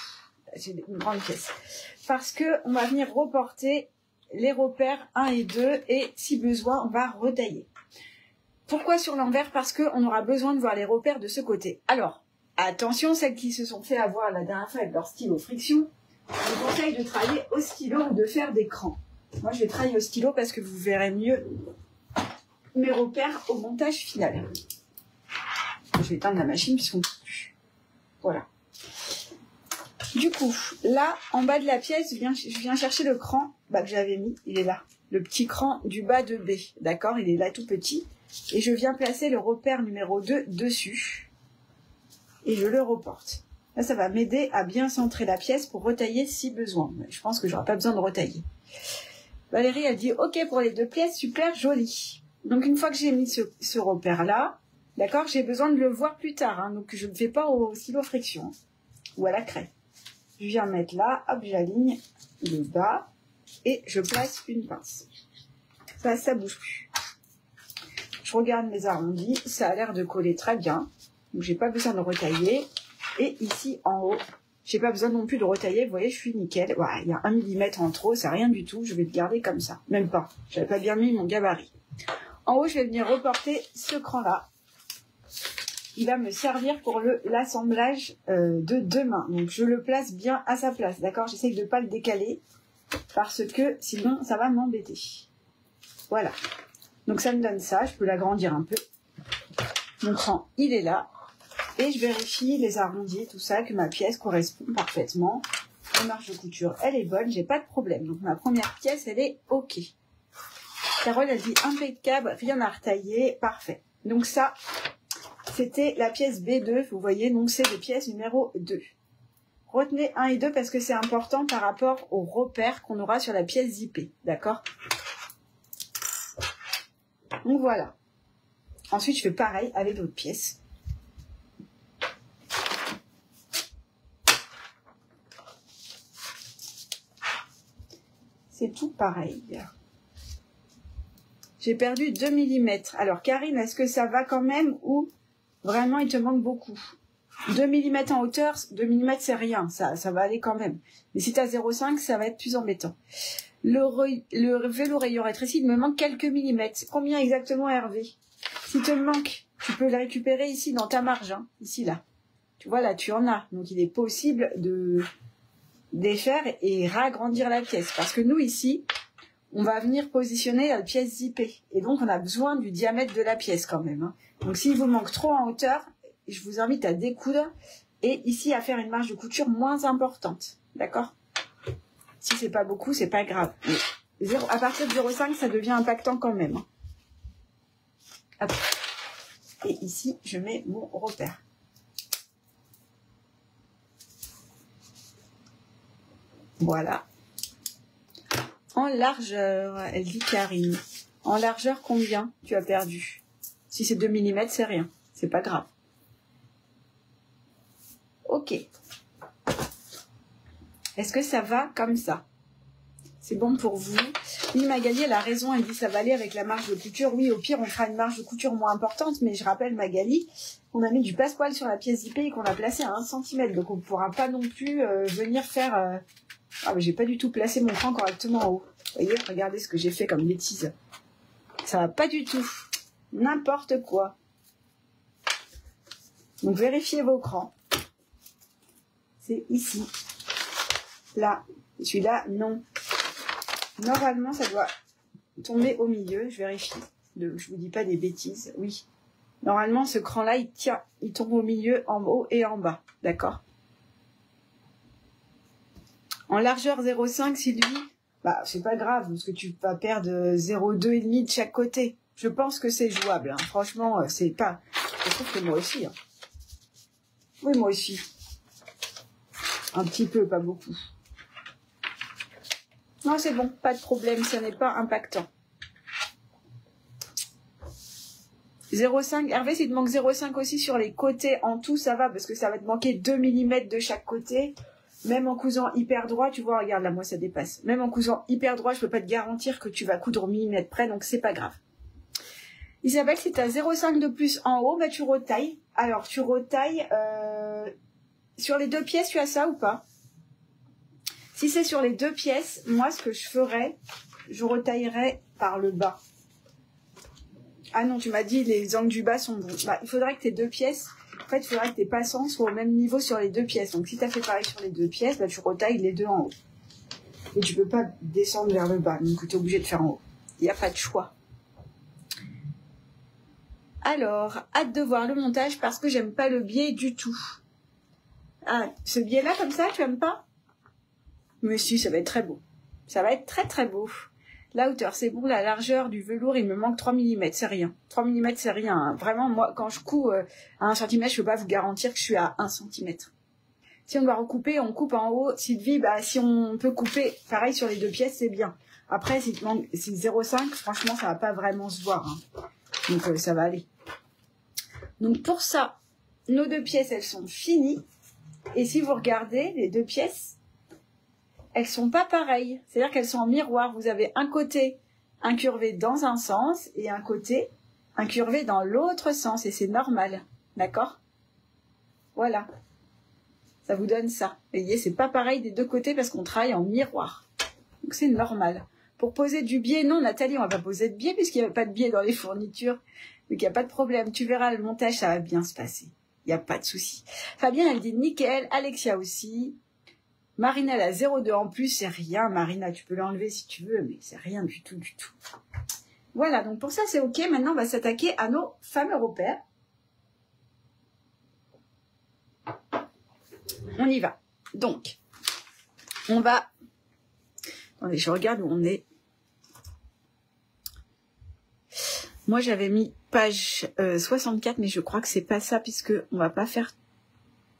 C'est une grande pièce. Parce que on va venir reporter les repères 1 et 2 et si besoin, on va retailler. Pourquoi sur l'envers? Parce qu'on aura besoin de voir les repères de ce côté. Alors, attention, celles qui se sont fait avoir la dernière fois avec leur stylo friction, je vous conseille de travailler au stylo ou de faire des crans. Moi, je vais travailler au stylo parce que vous verrez mieux mes repères au montage final. Je vais éteindre la machine puisqu'on ne peut plus. Voilà. Du coup, là, en bas de la pièce, je viens chercher le cran que j'avais mis. Il est là. Le petit cran du bas de B. D'accord? Il est là tout petit. Et je viens placer le repère numéro 2 dessus. Et je le reporte. Là, ça va m'aider à bien centrer la pièce pour retailler si besoin. Mais je pense que j'aurai pas besoin de retailler. Valérie, elle dit « Ok pour les 2 pièces, super joli ». Donc, une fois que j'ai mis ce repère-là, d'accord, j'ai besoin de le voir plus tard. Hein, donc, je ne le fais pas au stylo friction ou à la craie. Je viens mettre là, hop, j'aligne le bas et je place une pince. Ça bouge plus. Je regarde mes arrondis, ça a l'air de coller très bien. Donc, j'ai pas besoin de retailler. Et ici, en haut, j'ai pas besoin non plus de retailler. Vous voyez, je suis nickel. Voilà, il y a 1 mm en trop, c'est rien du tout. Je vais le garder comme ça. Même pas. J'avais pas bien mis mon gabarit. En haut, je vais venir reporter ce cran-là. Il va me servir pour l'assemblage de 2 mains. Donc, je le place bien à sa place. D'accord? J'essaye de ne pas le décaler parce que sinon, ça va m'embêter. Voilà. Donc, ça me donne ça. Je peux l'agrandir un peu. Mon cran, il est là. Et je vérifie les arrondis, tout ça, que ma pièce correspond parfaitement. La marge de couture, elle est bonne. J'ai pas de problème. Donc, ma première pièce, elle est OK. Carole, elle dit impeccable, rien à retailler. Parfait. Donc, ça... C'était la pièce B2, vous voyez, donc c'est les pièces numéro 2. Retenez 1 et 2 parce que c'est important par rapport aux repères qu'on aura sur la pièce zippée, d'accord? Donc voilà. Ensuite, je fais pareil avec l'autre pièce. C'est tout pareil. J'ai perdu 2 mm. Alors, Karine, est-ce que ça va quand même ou... Vraiment, il te manque beaucoup. 2 mm en hauteur, 2 mm c'est rien, ça va aller quand même. Mais si tu as 0,5, ça va être plus embêtant. Le vélo rayure rétréci, il me manque quelques millimètres. Combien exactement, Hervé? S'il te manque, tu peux le récupérer ici dans ta marge, hein, ici, là. Tu vois, là, tu en as. Donc, il est possible de défaire et ragrandir la pièce. Parce que nous, ici, on va venir positionner la pièce zippée. Et donc, on a besoin du diamètre de la pièce quand même, hein. Donc, s'il vous manque trop en hauteur, je vous invite à découdre et ici à faire une marge de couture moins importante. D'accord? Si c'est pas beaucoup, c'est pas grave. Mais à partir de 0,5, ça devient impactant quand même. Hop. Et ici, je mets mon repère. Voilà. En largeur, elle dit Karine. En largeur, combien tu as perdu? Si c'est 2 mm, c'est rien. C'est pas grave. Ok. Est-ce que ça va comme ça? C'est bon pour vous? Oui, Magali, elle a raison. Elle dit ça va aller avec la marge de couture. Oui, au pire, on fera une marge de couture moins importante. Mais je rappelle, Magali, on a mis du passepoil sur la pièce zippée et qu'on a placé à 1 cm. Donc, on ne pourra pas non plus venir faire... Ah, mais j'ai pas du tout placé mon cran correctement en haut. Vous voyez, regardez ce que j'ai fait comme bêtise. Ça va pas du tout. N'importe quoi. Donc, vérifiez vos crans. C'est ici. Là. Celui-là, non. Normalement, ça doit tomber au milieu. Je vérifie. Je vous dis pas des bêtises. Oui. Normalement, ce cran-là, il tient. Il tombe au milieu, en haut et en bas. D'accord? En largeur 0,5, Sylvie, bah, c'est pas grave, parce que tu vas perdre 0,2,5 de chaque côté. Je pense que c'est jouable. Hein. Franchement, c'est pas... Je trouve que moi aussi. Hein. Oui, moi aussi. Un petit peu, pas beaucoup. Non, c'est bon, pas de problème, ça n'est pas impactant. 0,5, Hervé, s'il te manque 0,5 aussi sur les côtés, en tout, ça va, parce que ça va te manquer 2 mm de chaque côté. Même en cousant hyper droit, tu vois, regarde, là, moi, ça dépasse. Même en cousant hyper droit, je peux pas te garantir que tu vas coudre au millimètre près, donc c'est pas grave. Isabelle, si tu as 0,5 de plus en haut, bah, tu retailles. Alors, tu retailles sur les 2 pièces, tu as ça ou pas? Si c'est sur les 2 pièces, moi, ce que je ferais, je retaillerais par le bas. Ah non, tu m'as dit les angles du bas sont bons. Bah, il faudrait que tes 2 pièces, En fait, il faudrait que tes passants soient au même niveau sur les deux pièces. Donc, si tu as fait pareil sur les deux pièces, bah, tu retailles les deux en haut. Et tu peux pas descendre vers le bas. Donc, tu es obligé de faire en haut. Il n'y a pas de choix. Alors, hâte de voir le montage parce que j'aime pas le biais du tout. Ah, ce biais-là, comme ça, tu aimes pas? Mais si, ça va être très beau. Ça va être très très beau. La hauteur, c'est bon. La largeur du velours, il me manque 3 mm. C'est rien. 3 mm, c'est rien. Hein. Vraiment, moi, quand je couds à 1 cm, je peux pas vous garantir que je suis à 1 cm. Si on doit recouper, on coupe en haut. Sylvie, bah, si on peut couper, pareil sur les deux pièces, c'est bien. Après, si 0,5, franchement, ça va pas vraiment se voir. Hein. Donc, ça va aller. Donc, pour ça, nos deux pièces, elles sont finies. Et si vous regardez, les deux pièces, elles sont pas pareilles. C'est-à-dire qu'elles sont en miroir. Vous avez un côté incurvé dans un sens et un côté incurvé dans l'autre sens. Et c'est normal. D'accord? Voilà. Ça vous donne ça. Vous voyez, c'est pas pareil des deux côtés parce qu'on travaille en miroir. Donc c'est normal. Pour poser du biais, non Nathalie, on va pas poser de biais puisqu'il n'y a pas de biais dans les fournitures. Donc il n'y a pas de problème. Tu verras, le montage, ça va bien se passer. Il n'y a pas de souci. Fabien, elle dit nickel. Alexia aussi. Marina, elle a 0,2 en plus. C'est rien, Marina. Tu peux l'enlever si tu veux, mais c'est rien du tout, du tout. Voilà, donc pour ça, c'est OK. Maintenant, on va s'attaquer à nos fameux repères. On y va. Donc, on va... Attendez, je regarde où on est. Moi, j'avais mis page 64, mais je crois que c'est pas ça, puisque on va pas faire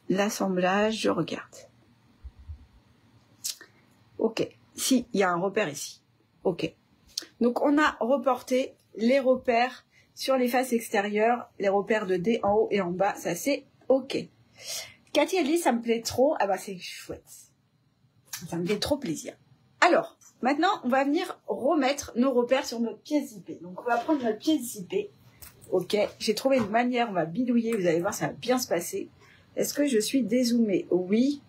l'assemblage. Je regarde. OK. Si, il y a un repère ici. OK. Donc, on a reporté les repères sur les faces extérieures, les repères de D en haut et en bas. Ça, c'est OK. Cathy, elle dit, ça me plaît trop. Ah bah, c'est chouette. Ça me fait trop plaisir. Alors, maintenant, on va venir remettre nos repères sur notre pièce IP. Donc, on va prendre notre pièce IP. OK. J'ai trouvé une manière, on va bidouiller. Vous allez voir, ça va bien se passer. Est-ce que je suis dézoomée? Oui.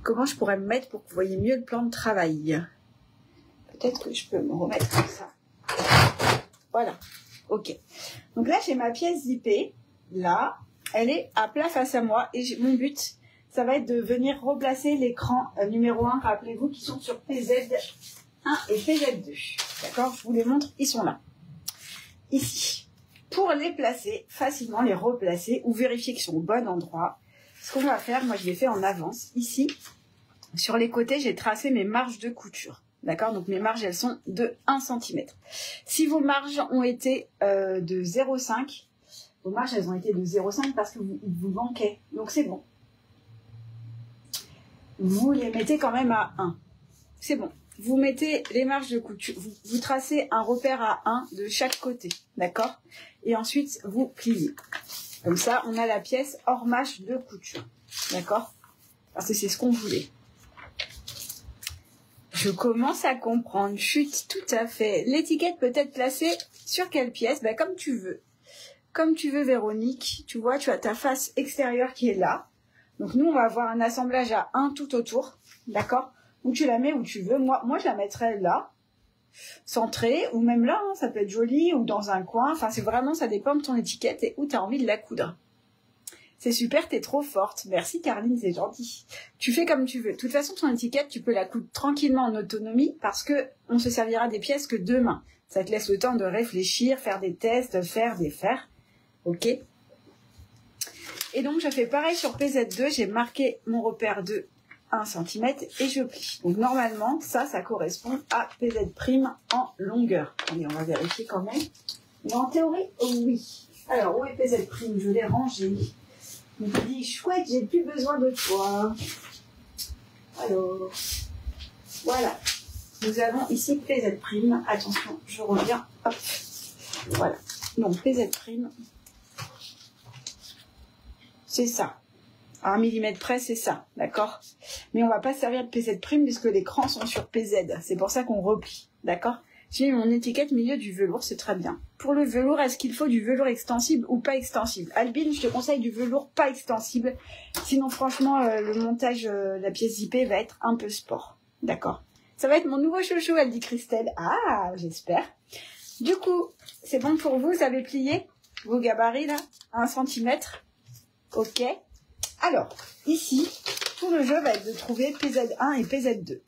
Comment je pourrais me mettre pour que vous voyez mieux le plan de travail? Peut-être que je peux me remettre comme ça. Voilà. OK. Donc là, j'ai ma pièce IP. Là. Elle est à plat face à moi et mon but, ça va être de venir replacer l'écran numéro 1, rappelez-vous, qui sont sur PZ1 et PZ2. D'accord? Je vous les montre, ils sont là. Ici. Pour les placer, facilement les replacer ou vérifier qu'ils sont au bon endroit, ce qu'on va faire, moi je l'ai fait en avance. Ici, sur les côtés, j'ai tracé mes marges de couture. D'accord? Donc mes marges, elles sont de 1 cm. Si vos marges ont été de 0,5, vos marges, elles ont été de 0,5 parce que vous manquait. Donc, c'est bon. Vous les mettez quand même à 1. C'est bon. Vous mettez les marges de couture. Vous tracez un repère à 1 de chaque côté. D'accord? Et ensuite, vous pliez. Comme ça, on a la pièce hors marge de couture. D'accord? Parce que c'est ce qu'on voulait. Je commence à comprendre. Chut, tout à fait. L'étiquette peut être placée sur quelle pièce? Ben, comme tu veux. Comme tu veux, Véronique, tu vois, tu as ta face extérieure qui est là. Donc, nous, on va avoir un assemblage à 1 tout autour. D'accord? Donc, tu la mets où tu veux. Moi, je la mettrais là, centrée, ou même là, hein, ça peut être joli, ou dans un coin. Enfin, c'est vraiment, ça dépend de ton étiquette et où tu as envie de la coudre. C'est super, t'es trop forte. Merci, Carline, c'est gentil. Tu fais comme tu veux. De toute façon, ton étiquette, tu peux la coudre tranquillement en autonomie parce que on se servira des pièces que demain. Ça te laisse le temps de réfléchir, faire des tests, faire, défaire. OK. Et donc, je fais pareil sur PZ2. J'ai marqué mon repère de 1 cm et je plie. Donc, normalement, ça correspond à PZ' en longueur. Allez, on va vérifier quand même. Mais en théorie, oui. Alors, où est PZ'? Je l'ai rangé. Il me dit, chouette, j'ai plus besoin de toi. Alors, voilà. Nous avons ici PZ'. Attention, je reviens. Hop. Voilà. Donc, PZ'. C'est ça. À 1 mm près, c'est ça. D'accord? Mais on va pas servir de PZ' puisque les crans sont sur PZ. C'est pour ça qu'on replie. D'accord? J'ai mis mon étiquette milieu du velours, c'est très bien. Pour le velours, est-ce qu'il faut du velours extensible ou pas extensible? Albine, je te conseille du velours pas extensible. Sinon, franchement, le montage de la pièce IP va être un peu sport. D'accord? Ça va être mon nouveau chouchou, elle dit Christelle. Ah, j'espère. Du coup, c'est bon pour vous? Vous avez plié vos gabarits, là? 1 cm? Ok. Alors, ici, tout le jeu va être de trouver PZ1 et PZ2.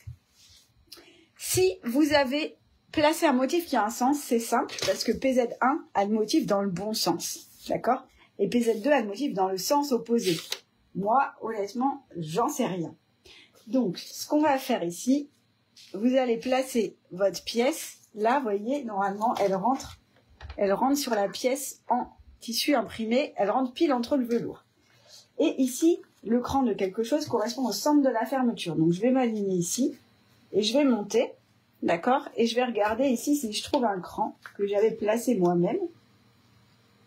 Si vous avez placé un motif qui a un sens, c'est simple, parce que PZ1 a le motif dans le bon sens, d'accord? Et PZ2 a le motif dans le sens opposé. Moi, honnêtement, j'en sais rien. Donc, ce qu'on va faire ici, vous allez placer votre pièce. Là, vous voyez, normalement, elle rentre sur la pièce en tissu imprimé. Elle rentre pile entre le velours. Et ici, le cran de quelque chose correspond au centre de la fermeture. Donc, je vais m'aligner ici et je vais monter, d'accord? Et je vais regarder ici si je trouve un cran que j'avais placé moi-même,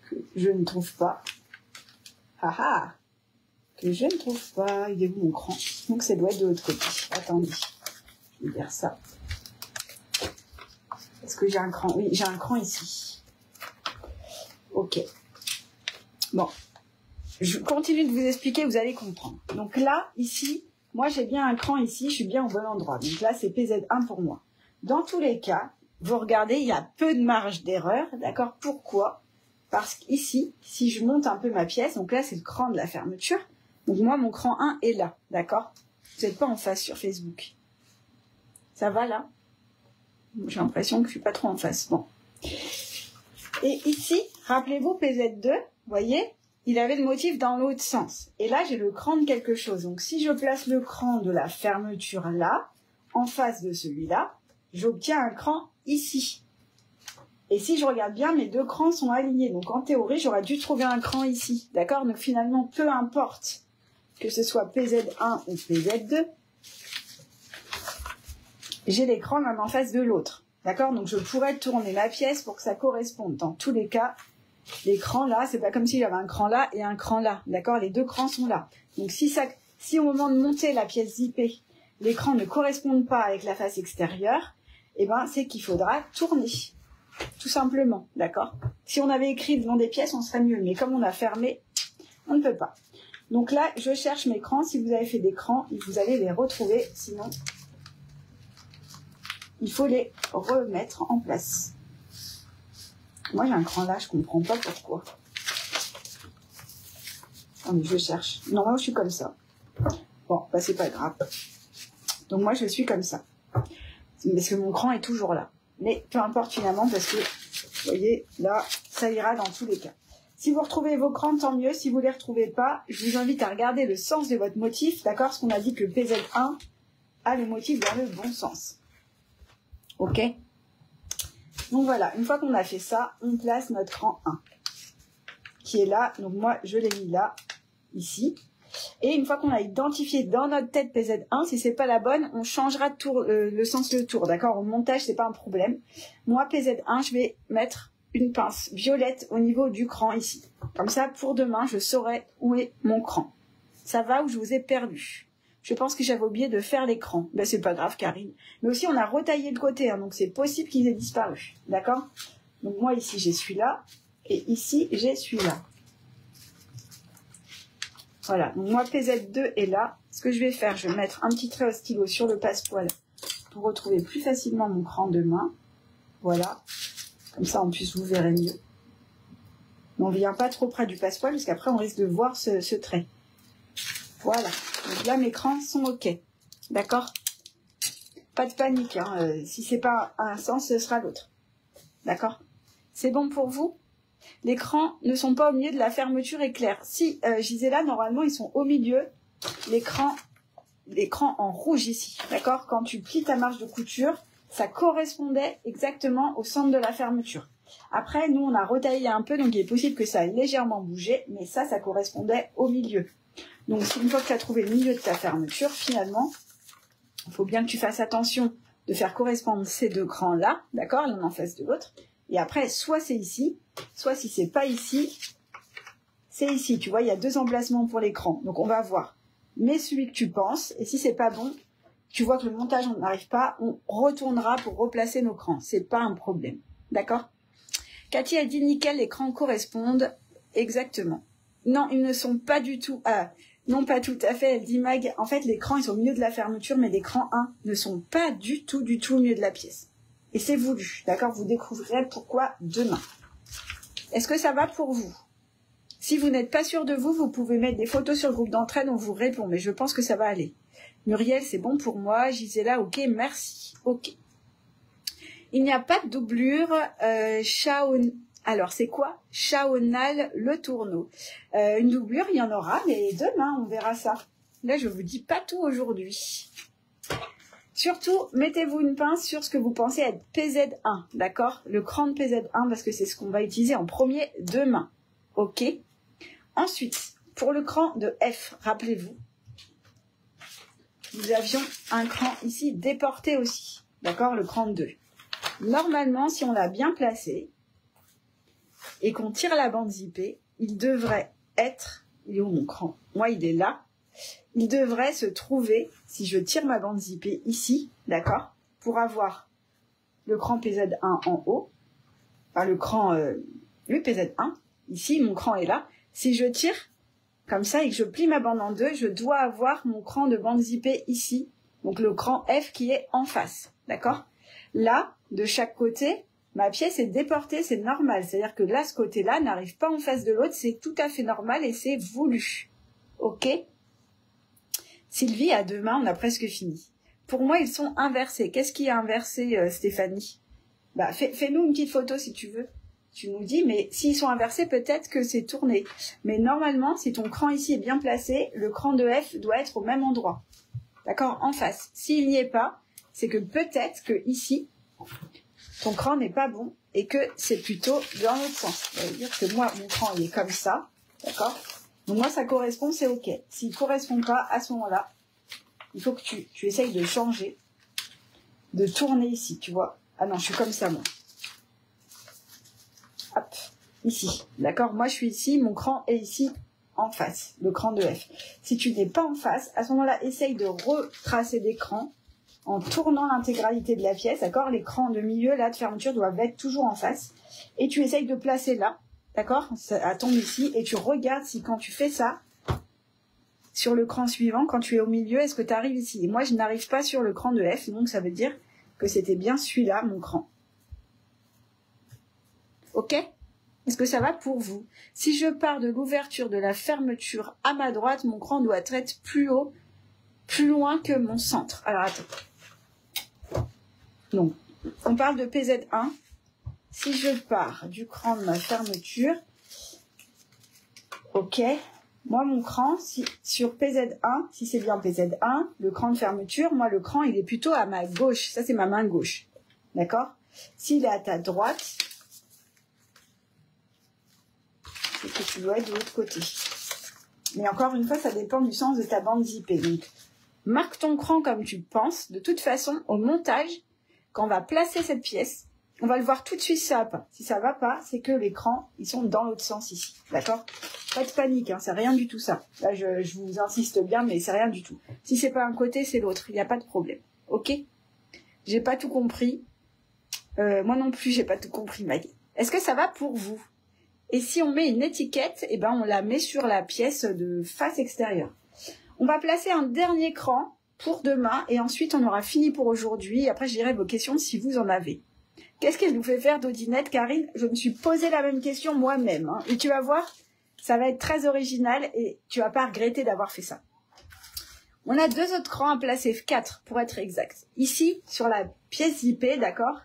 que je ne trouve pas. Ah ah! Que je ne trouve pas. Il est où mon cran? Donc, ça doit être de l'autre côté. Attendez. Je vais dire ça. Est-ce que j'ai un cran? Oui, j'ai un cran ici. Ok. Bon. Je continue de vous expliquer, vous allez comprendre. Donc là, ici, moi j'ai bien un cran ici, je suis bien au bon endroit. Donc là, c'est PZ1 pour moi. Dans tous les cas, vous regardez, il y a peu de marge d'erreur. D'accord? Pourquoi? Parce qu'ici, si je monte un peu ma pièce, donc là, c'est le cran de la fermeture. Donc moi, mon cran 1 est là. D'accord? Vous n'êtes pas en face sur Facebook. Ça va là? J'ai l'impression que je suis pas trop en face. Bon. Et ici, rappelez-vous, PZ2, vous voyez, il avait le motif dans l'autre sens. Et là, j'ai le cran de quelque chose. Donc, si je place le cran de la fermeture là, en face de celui-là, j'obtiens un cran ici. Et si je regarde bien, mes deux crans sont alignés. Donc, en théorie, j'aurais dû trouver un cran ici. D'accord? Donc, finalement, peu importe que ce soit PZ1 ou PZ2, j'ai les crans l'un en face de l'autre. D'accord? Donc, je pourrais tourner ma pièce pour que ça corresponde. Dans tous les cas, les crans là, c'est pas comme si j'avais un cran là et un cran là. D'accord? Les deux crans sont là. Donc, si au moment de monter la pièce zippée, les crans ne correspondent pas avec la face extérieure, eh ben, c'est qu'il faudra tourner. Tout simplement. D'accord? Si on avait écrit le nom des pièces, on serait mieux. Mais comme on a fermé, on ne peut pas. Donc là, je cherche mes crans. Si vous avez fait des crans, vous allez les retrouver. Sinon, il faut les remettre en place. Moi, j'ai un cran là, je comprends pas pourquoi. Oh, mais je cherche. Non, moi, je suis comme ça. Bon, bah, c'est pas grave. Donc, moi, je suis comme ça. Parce que mon cran est toujours là. Mais peu importe finalement, parce que, vous voyez, là, ça ira dans tous les cas. Si vous retrouvez vos crans, tant mieux. Si vous les retrouvez pas, je vous invite à regarder le sens de votre motif. D'accord? Parce qu'on a dit que PZ1 a le motif dans le bon sens. Ok? Donc voilà, une fois qu'on a fait ça, on place notre cran 1 qui est là. Donc moi, je l'ai mis là, ici. Et une fois qu'on a identifié dans notre tête PZ1, si c'est pas la bonne, on changera de tour, le sens de tour. D'accord? Au montage, c'est pas un problème. Moi, PZ1, je vais mettre une pince violette au niveau du cran ici. Comme ça, pour demain, je saurai où est mon cran. Ça va ou je vous ai perdu? Je pense que j'avais oublié de faire l'écran. Ben, c'est pas grave, Karine. Mais aussi, on a retaillé de côté, hein, donc c'est possible qu'ils aient disparu. D'accord? Donc moi, ici, j'ai celui-là. Et ici, j'ai celui-là. Voilà. Donc moi, PZ2 est là. Ce que je vais faire, je vais mettre un petit trait au stylo sur le passepoil pour retrouver plus facilement mon cran demain. Voilà. Comme ça, en plus, vous verrez mieux. Mais on ne vient pas trop près du passepoil, parce qu'après, on risque de voir ce trait. Voilà. Donc là, mes crans sont OK. D'accord? Pas de panique. Hein. Si c'est pas un sens, ce sera l'autre. D'accord? C'est bon pour vous? Les crans ne sont pas au milieu de la fermeture éclair. Si, Gisela, normalement, ils sont au milieu. Les crans en rouge ici. D'accord? Quand tu plies ta marge de couture, ça correspondait exactement au centre de la fermeture. Après, nous, on a retaillé un peu, donc il est possible que ça ait légèrement bougé, mais ça correspondait au milieu. Donc, une fois que tu as trouvé le milieu de ta fermeture, finalement, il faut bien que tu fasses attention de faire correspondre ces deux crans-là, d'accord, l'un en face de l'autre. Et après, soit c'est ici, soit si c'est pas ici, c'est ici. Tu vois, il y a deux emplacements pour les crans. Donc, on va voir. Mets celui que tu penses, et si c'est pas bon, tu vois que le montage, on n'arrive pas, on retournera pour replacer nos crans. C'est pas un problème. D'accord? Cathy a dit nickel, les crans correspondent exactement. Non, ils ne sont pas du tout... non, pas tout à fait. Elle dit Mag, en fait, les crans, ils sont au milieu de la fermeture, mais les crans 1 ne sont pas du tout au milieu de la pièce. Et c'est voulu, d'accord? Vous découvrirez pourquoi demain. Est-ce que ça va pour vous? Si vous n'êtes pas sûr de vous, vous pouvez mettre des photos sur le groupe d'entraide, on vous répond, mais je pense que ça va aller. Muriel, c'est bon pour moi. Gisela, ok, merci. Ok. Il n'y a pas de doublure. Alors, c'est quoi? Chaonal le tourneau. Une doublure, il y en aura, mais demain, on verra ça. Là, je vous dis pas tout aujourd'hui. Surtout, mettez-vous une pince sur ce que vous pensez être PZ1, d'accord? Le cran de PZ1, parce que c'est ce qu'on va utiliser en premier demain. Ok? Ensuite, pour le cran de F, rappelez-vous, nous avions un cran ici déporté aussi, d'accord? Le cran de 2. Normalement, si on l'a bien placé et qu'on tire la bande zippée, il devrait être... Il est où mon cran? Moi, il est là. Il devrait se trouver, si je tire ma bande zippée ici, d'accord? Pour avoir le cran PZ1 en haut, enfin le cran PZ1, ici, mon cran est là. Si je tire comme ça et que je plie ma bande en 2, je dois avoir mon cran de bande zippée ici, donc le cran F qui est en face, d'accord? Là, de chaque côté, ma pièce est déportée, c'est normal. C'est-à-dire que là, ce côté-là n'arrive pas en face de l'autre, c'est tout à fait normal et c'est voulu. Ok? Sylvie, à demain, on a presque fini. Pour moi, ils sont inversés. Qu'est-ce qui est inversé, Stéphanie? Bah, fais-nous une petite photo si tu veux. Tu nous dis, mais s'ils sont inversés, peut-être que c'est tourné. Mais normalement, si ton cran ici est bien placé, le cran de F doit être au même endroit. D'accord? En face. S'il n'y est pas, c'est que peut-être que ici, ton cran n'est pas bon et que c'est plutôt dans l'autre sens. Ça veut dire que moi, mon cran, il est comme ça. D'accord? Donc moi, ça correspond, c'est OK. S'il ne correspond pas, à ce moment-là, il faut que tu essayes de changer, de tourner ici, tu vois. Ah non, je suis comme ça, moi. Hop, ici. D'accord? Moi, je suis ici, mon cran est ici en face, le cran de F. Si tu n'es pas en face, à ce moment-là, essaye de retracer des crans en tournant l'intégralité de la pièce, d'accord? Les crans de milieu, là, de fermeture, doivent être toujours en face. Et tu essayes de placer là, d'accord? Ça tombe ici, et tu regardes si quand tu fais ça, sur le cran suivant, quand tu es au milieu, est-ce que tu arrives ici? Et moi, je n'arrive pas sur le cran de F, donc ça veut dire que c'était bien celui-là, mon cran. Ok? Est-ce que ça va pour vous? Si je pars de l'ouverture de la fermeture à ma droite, mon cran doit être plus haut, plus loin que mon centre. Alors, attends. Donc, on parle de PZ1. Si je pars du cran de ma fermeture, ok, moi, mon cran, sur PZ1, si c'est bien PZ1, le cran de fermeture, moi, le cran, il est plutôt à ma gauche. Ça, c'est ma main gauche. D'accord? S'il est à ta droite, c'est que tu dois être de l'autre côté. Mais encore une fois, ça dépend du sens de ta bande zippée. Donc, marque ton cran comme tu penses. De toute façon, au montage, quand on va placer cette pièce, on va le voir tout de suite si ça va pas. Si ça va pas, c'est que les crans, ils sont dans l'autre sens ici. D'accord? Pas de panique, hein, c'est rien du tout ça. Là, je vous insiste bien, mais c'est rien du tout. Si c'est pas un côté, c'est l'autre. Il n'y a pas de problème. Ok? J'ai pas tout compris. Moi non plus, j'ai pas tout compris, Maggie. Est-ce que ça va pour vous? Et si on met une étiquette, eh ben, on la met sur la pièce de face extérieure. On va placer un dernier cran pour demain et ensuite on aura fini pour aujourd'hui. Après, je dirai vos questions si vous en avez. Qu'est-ce qu'elle nous fait faire d'Odinette, Karine? Je me suis posé la même question moi-même. Hein. Et tu vas voir, ça va être très original et tu vas pas regretter d'avoir fait ça. On a 2 autres crans à placer, 4 pour être exact. Ici, sur la pièce zippée, d'accord,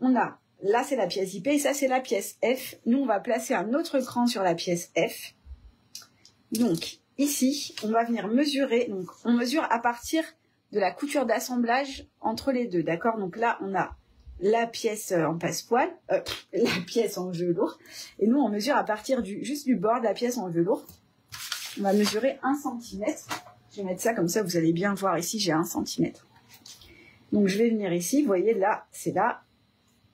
on a... Là, c'est la pièce IP et ça, c'est la pièce F. Nous, on va placer un autre cran sur la pièce F. Donc, ici, on va venir mesurer. Donc, on mesure à partir de la couture d'assemblage entre les deux. D'accord? Donc là, on a la pièce en passepoil, la pièce en velours. Et nous, on mesure à partir juste du bord de la pièce en velours. On va mesurer 1 cm. Je vais mettre ça comme ça, vous allez bien voir ici, j'ai 1 cm. Donc, je vais venir ici. Vous voyez, là, c'est là.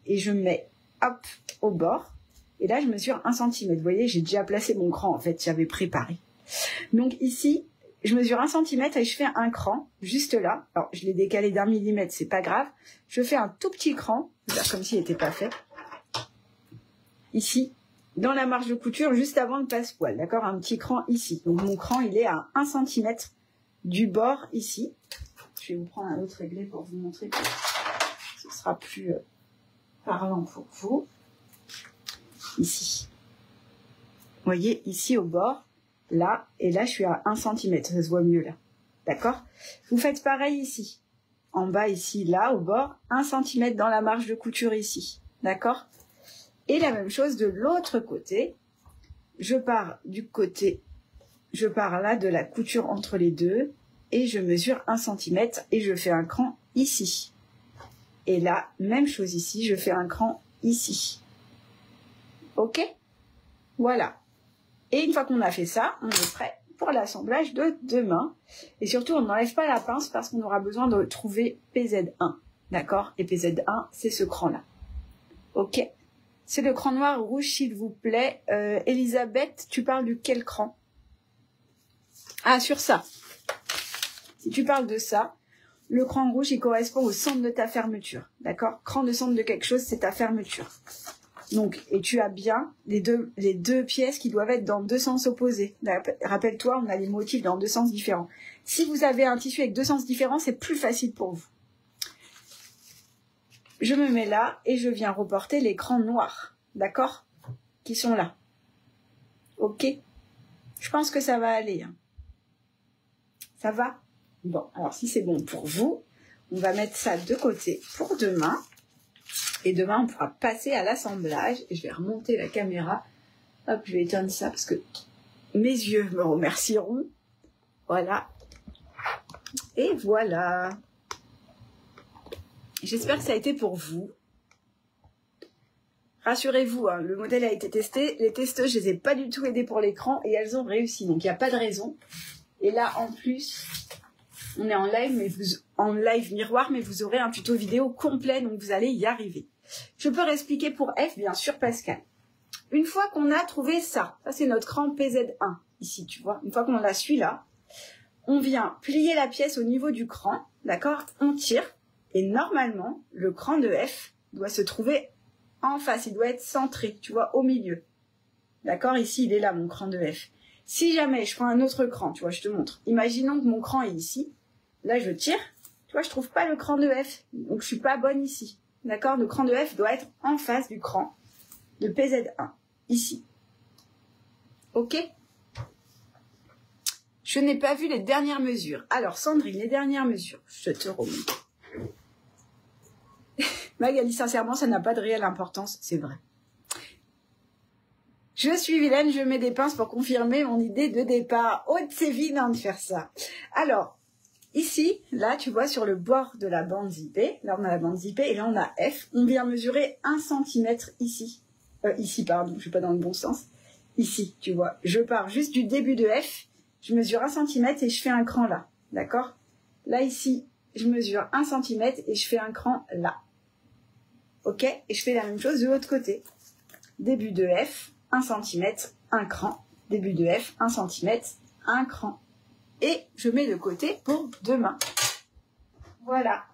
Et je mets, hop, au bord. Et là, je mesure 1 cm. Vous voyez, j'ai déjà placé mon cran, en fait, j'avais préparé. Donc ici, je mesure 1 cm et je fais un cran, juste là. Alors, je l'ai décalé d'1 millimètre, c'est pas grave. Je fais un tout petit cran, comme s'il n'était pas fait. Ici, dans la marge de couture, juste avant le passepoil, d'accord? Un petit cran ici. Donc mon cran, il est à 1 cm du bord, ici. Je vais vous prendre un autre réglé pour vous montrer que ce sera plus... parlant pour vous, ici. voyez, ici au bord, là, et là, je suis à 1 cm. Ça se voit mieux, là. D'accord? Vous faites pareil ici. En bas, ici, là, au bord, 1 cm dans la marge de couture ici. D'accord? Et la même chose de l'autre côté. Je pars là de la couture entre les deux, et je mesure 1 cm, et je fais un cran ici. Et là, même chose ici, je fais un cran ici. Ok? Voilà. Et une fois qu'on a fait ça, on est prêt pour l'assemblage de demain. Et surtout, on n'enlève pas la pince parce qu'on aura besoin de trouver PZ1. D'accord? Et PZ1, c'est ce cran-là. Ok? C'est le cran noir ou rouge, s'il vous plaît. Elisabeth, tu parles de quel cran? Ah, sur ça. Si tu parles de ça, le cran rouge, il correspond au centre de ta fermeture. D'accord? Cran de centre de quelque chose, c'est ta fermeture. Donc, et tu as bien les deux pièces qui doivent être dans 2 sens opposés. Rappelle-toi, on a les motifs dans 2 sens différents. Si vous avez un tissu avec 2 sens différents, c'est plus facile pour vous. Je me mets là et je viens reporter les crans noirs. D'accord? Qui sont là. Ok? Je pense que ça va aller. Hein. Ça va? Bon, alors si c'est bon pour vous, on va mettre ça de côté pour demain. Et demain, on pourra passer à l'assemblage. Et je vais remonter la caméra. Hop, je vais éteindre ça parce que mes yeux me remercieront. Voilà. Et voilà. J'espère que ça a été pour vous. Rassurez-vous, hein, le modèle a été testé. Les testeuses, je les ai pas du tout aidées pour l'écran et elles ont réussi. Donc, il n'y a pas de raison. Et là, en plus, on est en live, en live miroir, mais vous aurez un tuto vidéo complet, donc vous allez y arriver. Je peux réexpliquer pour F, bien sûr, Pascal. Une fois qu'on a trouvé ça c'est notre cran PZ1, ici, tu vois. Une fois qu'on a celui-là, on vient plier la pièce au niveau du cran, d'accord? On tire, et normalement, le cran de F doit se trouver en face, il doit être centré, tu vois, au milieu. D'accord? Ici, il est là, mon cran de F. Si jamais je prends un autre cran, tu vois, je te montre. Imaginons que mon cran est ici. Là, je tire. Tu vois, je trouve pas le cran de F. Donc, je suis pas bonne ici. D'accord? Le cran de F doit être en face du cran de PZ1. Ici. Ok? Je n'ai pas vu les dernières mesures. Alors, Sandrine, les dernières mesures. Je te remonte. Magali, sincèrement, ça n'a pas de réelle importance. C'est vrai. Je suis vilaine, je mets des pinces pour confirmer mon idée de départ. Oh, c'est vilain de faire ça. Alors, ici, là, tu vois, sur le bord de la bande zippée, là, on a la bande zippée, et là, on a F. On vient mesurer 1 cm ici. Ici, pardon, je ne suis pas dans le bon sens. Ici, tu vois. Je pars juste du début de F, je mesure 1 cm et je fais un cran là. D'accord? Là, ici, je mesure 1 cm et je fais un cran là. Ok? Et je fais la même chose de l'autre côté. Début de F, 1 cm, un cran. Début de F, 1 cm, un cran. Et je mets de côté pour demain. Voilà.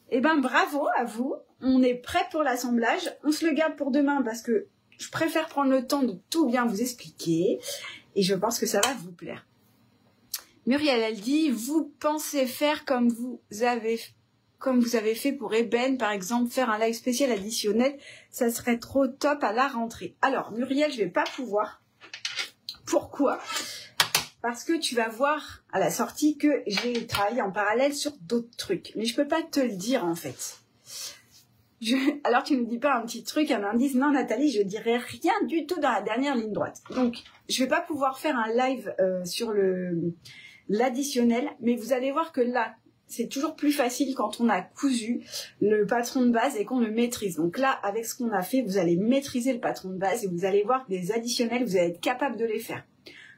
Eh ben, bravo à vous. On est prêt pour l'assemblage. On se le garde pour demain parce que je préfère prendre le temps de tout bien vous expliquer. Et je pense que ça va vous plaire. Muriel, elle dit, vous pensez faire comme vous avez fait pour Eben, par exemple, faire un live spécial additionnel, ça serait trop top à la rentrée. Alors, Muriel, je vais pas pouvoir. Pourquoi? Parce que tu vas voir à la sortie que j'ai travaillé en parallèle sur d'autres trucs. Mais je peux pas te le dire, en fait. Alors, tu ne me dis pas un petit truc, un indice. Non, Nathalie, je dirai rien du tout dans la dernière ligne droite. Donc, je vais pas pouvoir faire un live sur l'additionnel, mais vous allez voir que là, c'est toujours plus facile quand on a cousu le patron de base et qu'on le maîtrise. Donc là, avec ce qu'on a fait, vous allez maîtriser le patron de base et vous allez voir que les additionnels, vous allez être capable de les faire.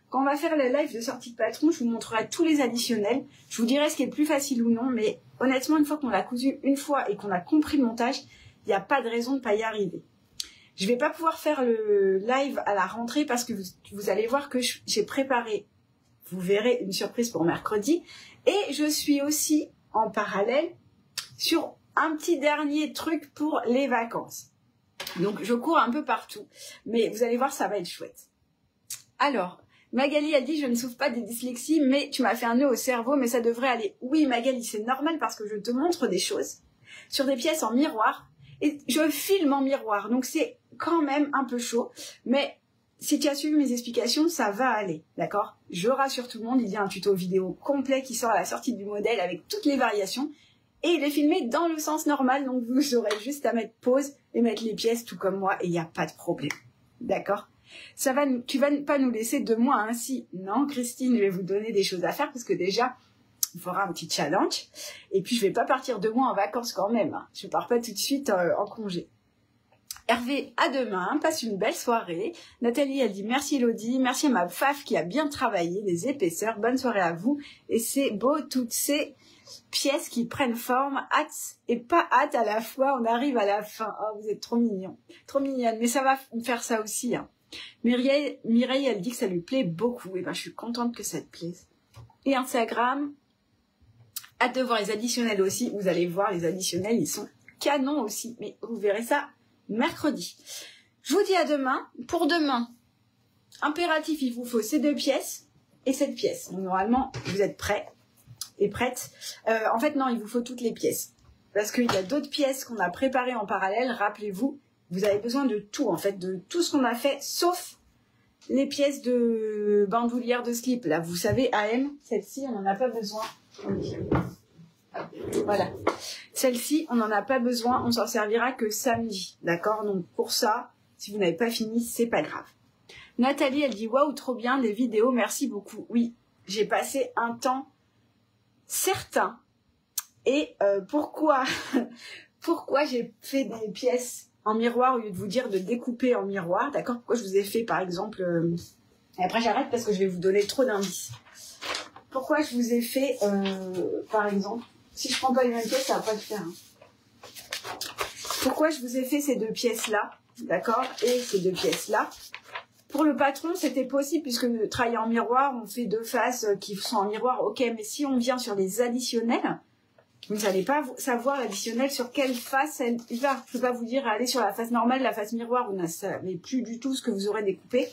Quand on va faire le live de sortie de patron, je vous montrerai tous les additionnels. Je vous dirai ce qui est le plus facile ou non, mais honnêtement, une fois qu'on l'a cousu une fois et qu'on a compris le montage, il n'y a pas de raison de ne pas y arriver. Je vais pas pouvoir faire le live à la rentrée parce que vous allez voir que j'ai préparé, vous verrez, une surprise pour mercredi. Et je suis aussi en parallèle sur un petit dernier truc pour les vacances. Donc je cours un peu partout, mais vous allez voir, ça va être chouette. Alors, Magali a dit, je ne souffre pas des dyslexies, mais tu m'as fait un nœud au cerveau, mais ça devrait aller. Oui, Magali, c'est normal parce que je te montre des choses sur des pièces en miroir et je filme en miroir. Donc c'est quand même un peu chaud, mais si tu as suivi mes explications, ça va aller, d'accord? Je rassure tout le monde, il y a un tuto vidéo complet qui sort à la sortie du modèle avec toutes les variations. Et il est filmé dans le sens normal, donc vous aurez juste à mettre pause et mettre les pièces tout comme moi et il n'y a pas de problème. D'accord? Tu vas pas nous laisser 2 mois ainsi. Non, Christine, je vais vous donner des choses à faire parce que déjà, il faudra un petit challenge. Et puis, je vais pas partir 2 mois en vacances quand même. Hein. Je pars pas tout de suite en congé. Hervé, à demain, passe une belle soirée. Nathalie, elle dit merci Elodie, merci à ma faf qui a bien travaillé, les épaisseurs, bonne soirée à vous. Et c'est beau, toutes ces pièces qui prennent forme, hâte et pas hâte à la fois, on arrive à la fin. Oh, vous êtes trop mignons, trop mignonne, mais ça va me faire ça aussi. Hein. Mireille, elle dit que ça lui plaît beaucoup, et ben je suis contente que ça te plaise. Et Instagram, hâte de voir les additionnels aussi, vous allez voir les additionnels, ils sont canons aussi, mais vous verrez ça mercredi. Je vous dis à demain. Pour demain, impératif, il vous faut ces 2 pièces et cette pièce. Donc, normalement, vous êtes prêts et prêtes. En fait, non, il vous faut toutes les pièces. Parce qu'il y a d'autres pièces qu'on a préparées en parallèle. Rappelez-vous, vous avez besoin de tout, en fait, de tout ce qu'on a fait, sauf les pièces de bandoulière de slip. Là, vous savez, AM, celle-ci, on n'en a pas besoin. Voilà. Celle-ci, on n'en a pas besoin, on s'en servira que samedi, d'accord? Donc pour ça, si vous n'avez pas fini, c'est pas grave. Nathalie, elle dit waouh, trop bien les vidéos, merci beaucoup. Oui, j'ai passé un temps certain. Et pourquoi j'ai fait des pièces en miroir au lieu de vous dire de découper en miroir, d'accord? Pourquoi je vous ai fait par exemple... Et après j'arrête parce que je vais vous donner trop d'indices. Pourquoi je vous ai fait, par exemple... Si je prends pas les mêmes pièces, ça va pas le faire. Hein. Pourquoi je vous ai fait ces 2 pièces-là, d'accord? Et ces 2 pièces-là. Pour le patron, c'était possible, puisque travailler en miroir, on fait 2 faces qui sont en miroir, ok. Mais si on vient sur les additionnels, vous n'allez pas savoir l'additionnel sur quelle face il va. Je peux pas vous dire, allez sur la face normale, la face miroir, vous ne savez plus du tout ce que vous aurez découpé.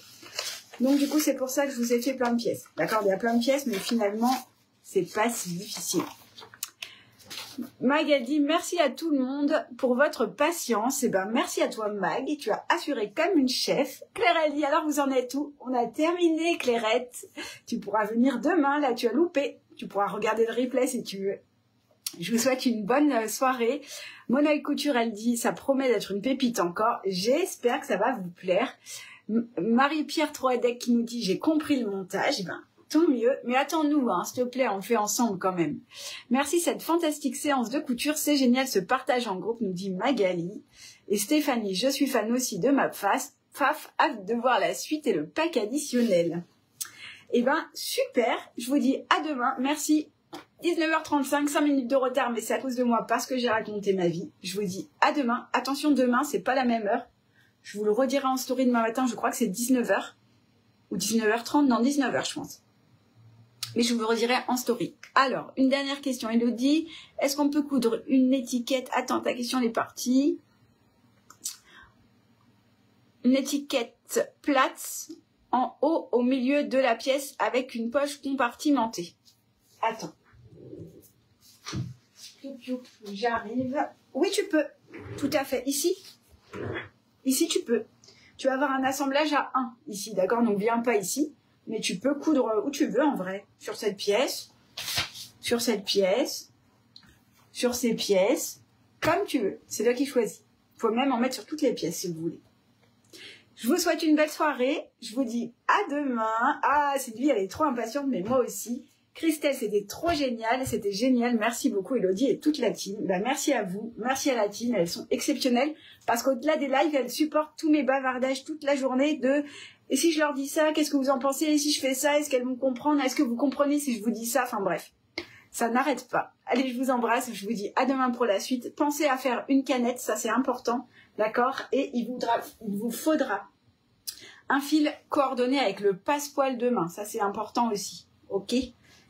Donc du coup, c'est pour ça que je vous ai fait plein de pièces. D'accord? Il y a plein de pièces, mais finalement, c'est pas si difficile. Mag a dit merci à tout le monde pour votre patience. Et ben merci à toi Mag, tu as assuré comme une chef. Claire elle dit alors vous en êtes où? On a terminé Clairette. Tu pourras venir demain, là tu as loupé. Tu pourras regarder le replay si tu veux. Je vous souhaite une bonne soirée. Monoï Couture elle dit ça promet d'être une pépite encore. J'espère que ça va vous plaire. Marie-Pierre Troadec qui nous dit j'ai compris le montage. Ben tant mieux, mais attends-nous, hein, s'il te plaît, on le fait ensemble quand même. Merci, cette fantastique séance de couture, c'est génial, ce partage en groupe, nous dit Magali. Et Stéphanie, je suis fan aussi de ma faf, hâte de voir la suite et le pack additionnel. Eh ben, super, je vous dis à demain, merci. 19h35, 5 minutes de retard, mais c'est à cause de moi parce que j'ai raconté ma vie. Je vous dis à demain. Attention, demain, c'est pas la même heure. Je vous le redirai en story demain matin, je crois que c'est 19h. Ou 19h30, non, 19h, je pense. Mais je vous redirai en story. Alors, une dernière question. Elodie, est-ce qu'on peut coudre une étiquette? Attends, ta question est partie. Une étiquette plate en haut au milieu de la pièce avec une poche compartimentée. Attends. J'arrive. Oui, tu peux. Tout à fait. Ici. Ici, tu peux. Tu vas avoir un assemblage à 1 ici, d'accord? Donc, viens pas ici. Mais tu peux coudre où tu veux en vrai. Sur cette pièce, sur cette pièce, sur ces pièces, comme tu veux. C'est toi qui choisis. Il faut même en mettre sur toutes les pièces si vous voulez. Je vous souhaite une belle soirée. Je vous dis à demain. Ah, Sylvie, elle est trop impatiente, mais moi aussi. Christelle, c'était trop génial. C'était génial. Merci beaucoup, Elodie et toute la team. Ben, merci à vous. Merci à la team. Elles sont exceptionnelles. Parce qu'au-delà des lives, elles supportent tous mes bavardages toute la journée de... Et si je leur dis ça, qu'est-ce que vous en pensez? Et si je fais ça, est-ce qu'elles vont comprendre? Est-ce que vous comprenez si je vous dis ça? Enfin bref, ça n'arrête pas. Allez, je vous embrasse. Je vous dis à demain pour la suite. Pensez à faire une canette, ça c'est important. D'accord? Et il vous faudra un fil coordonné avec le passepoil de main. Ça c'est important aussi. Ok?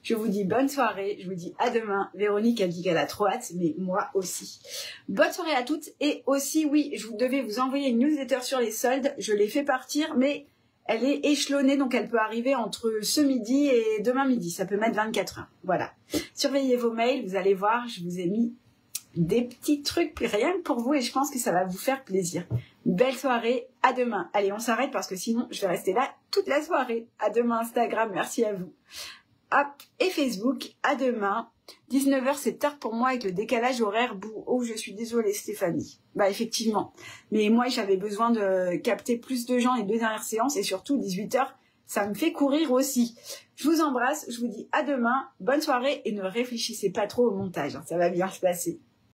Je vous dis bonne soirée. Je vous dis à demain. Véronique a dit qu'elle a trop hâte, mais moi aussi. Bonne soirée à toutes. Et aussi, oui, je devais vous envoyer une newsletter sur les soldes. Je l'ai fait partir, mais... elle est échelonnée, donc elle peut arriver entre ce midi et demain midi. Ça peut mettre 24 heures. Voilà. Surveillez vos mails, vous allez voir, je vous ai mis des petits trucs rien que pour vous et je pense que ça va vous faire plaisir. belle soirée, à demain. Allez, on s'arrête parce que sinon, je vais rester là toute la soirée. À demain Instagram, merci à vous. Hop, et Facebook, à demain. 19h, c'est tard pour moi avec le décalage horaire. Oh, je suis désolée Stéphanie. Bah effectivement. Mais moi, j'avais besoin de capter plus de gens les 2 dernières séances et surtout 18h, ça me fait courir aussi. Je vous embrasse, je vous dis à demain, bonne soirée et ne réfléchissez pas trop au montage, hein, ça va bien se passer.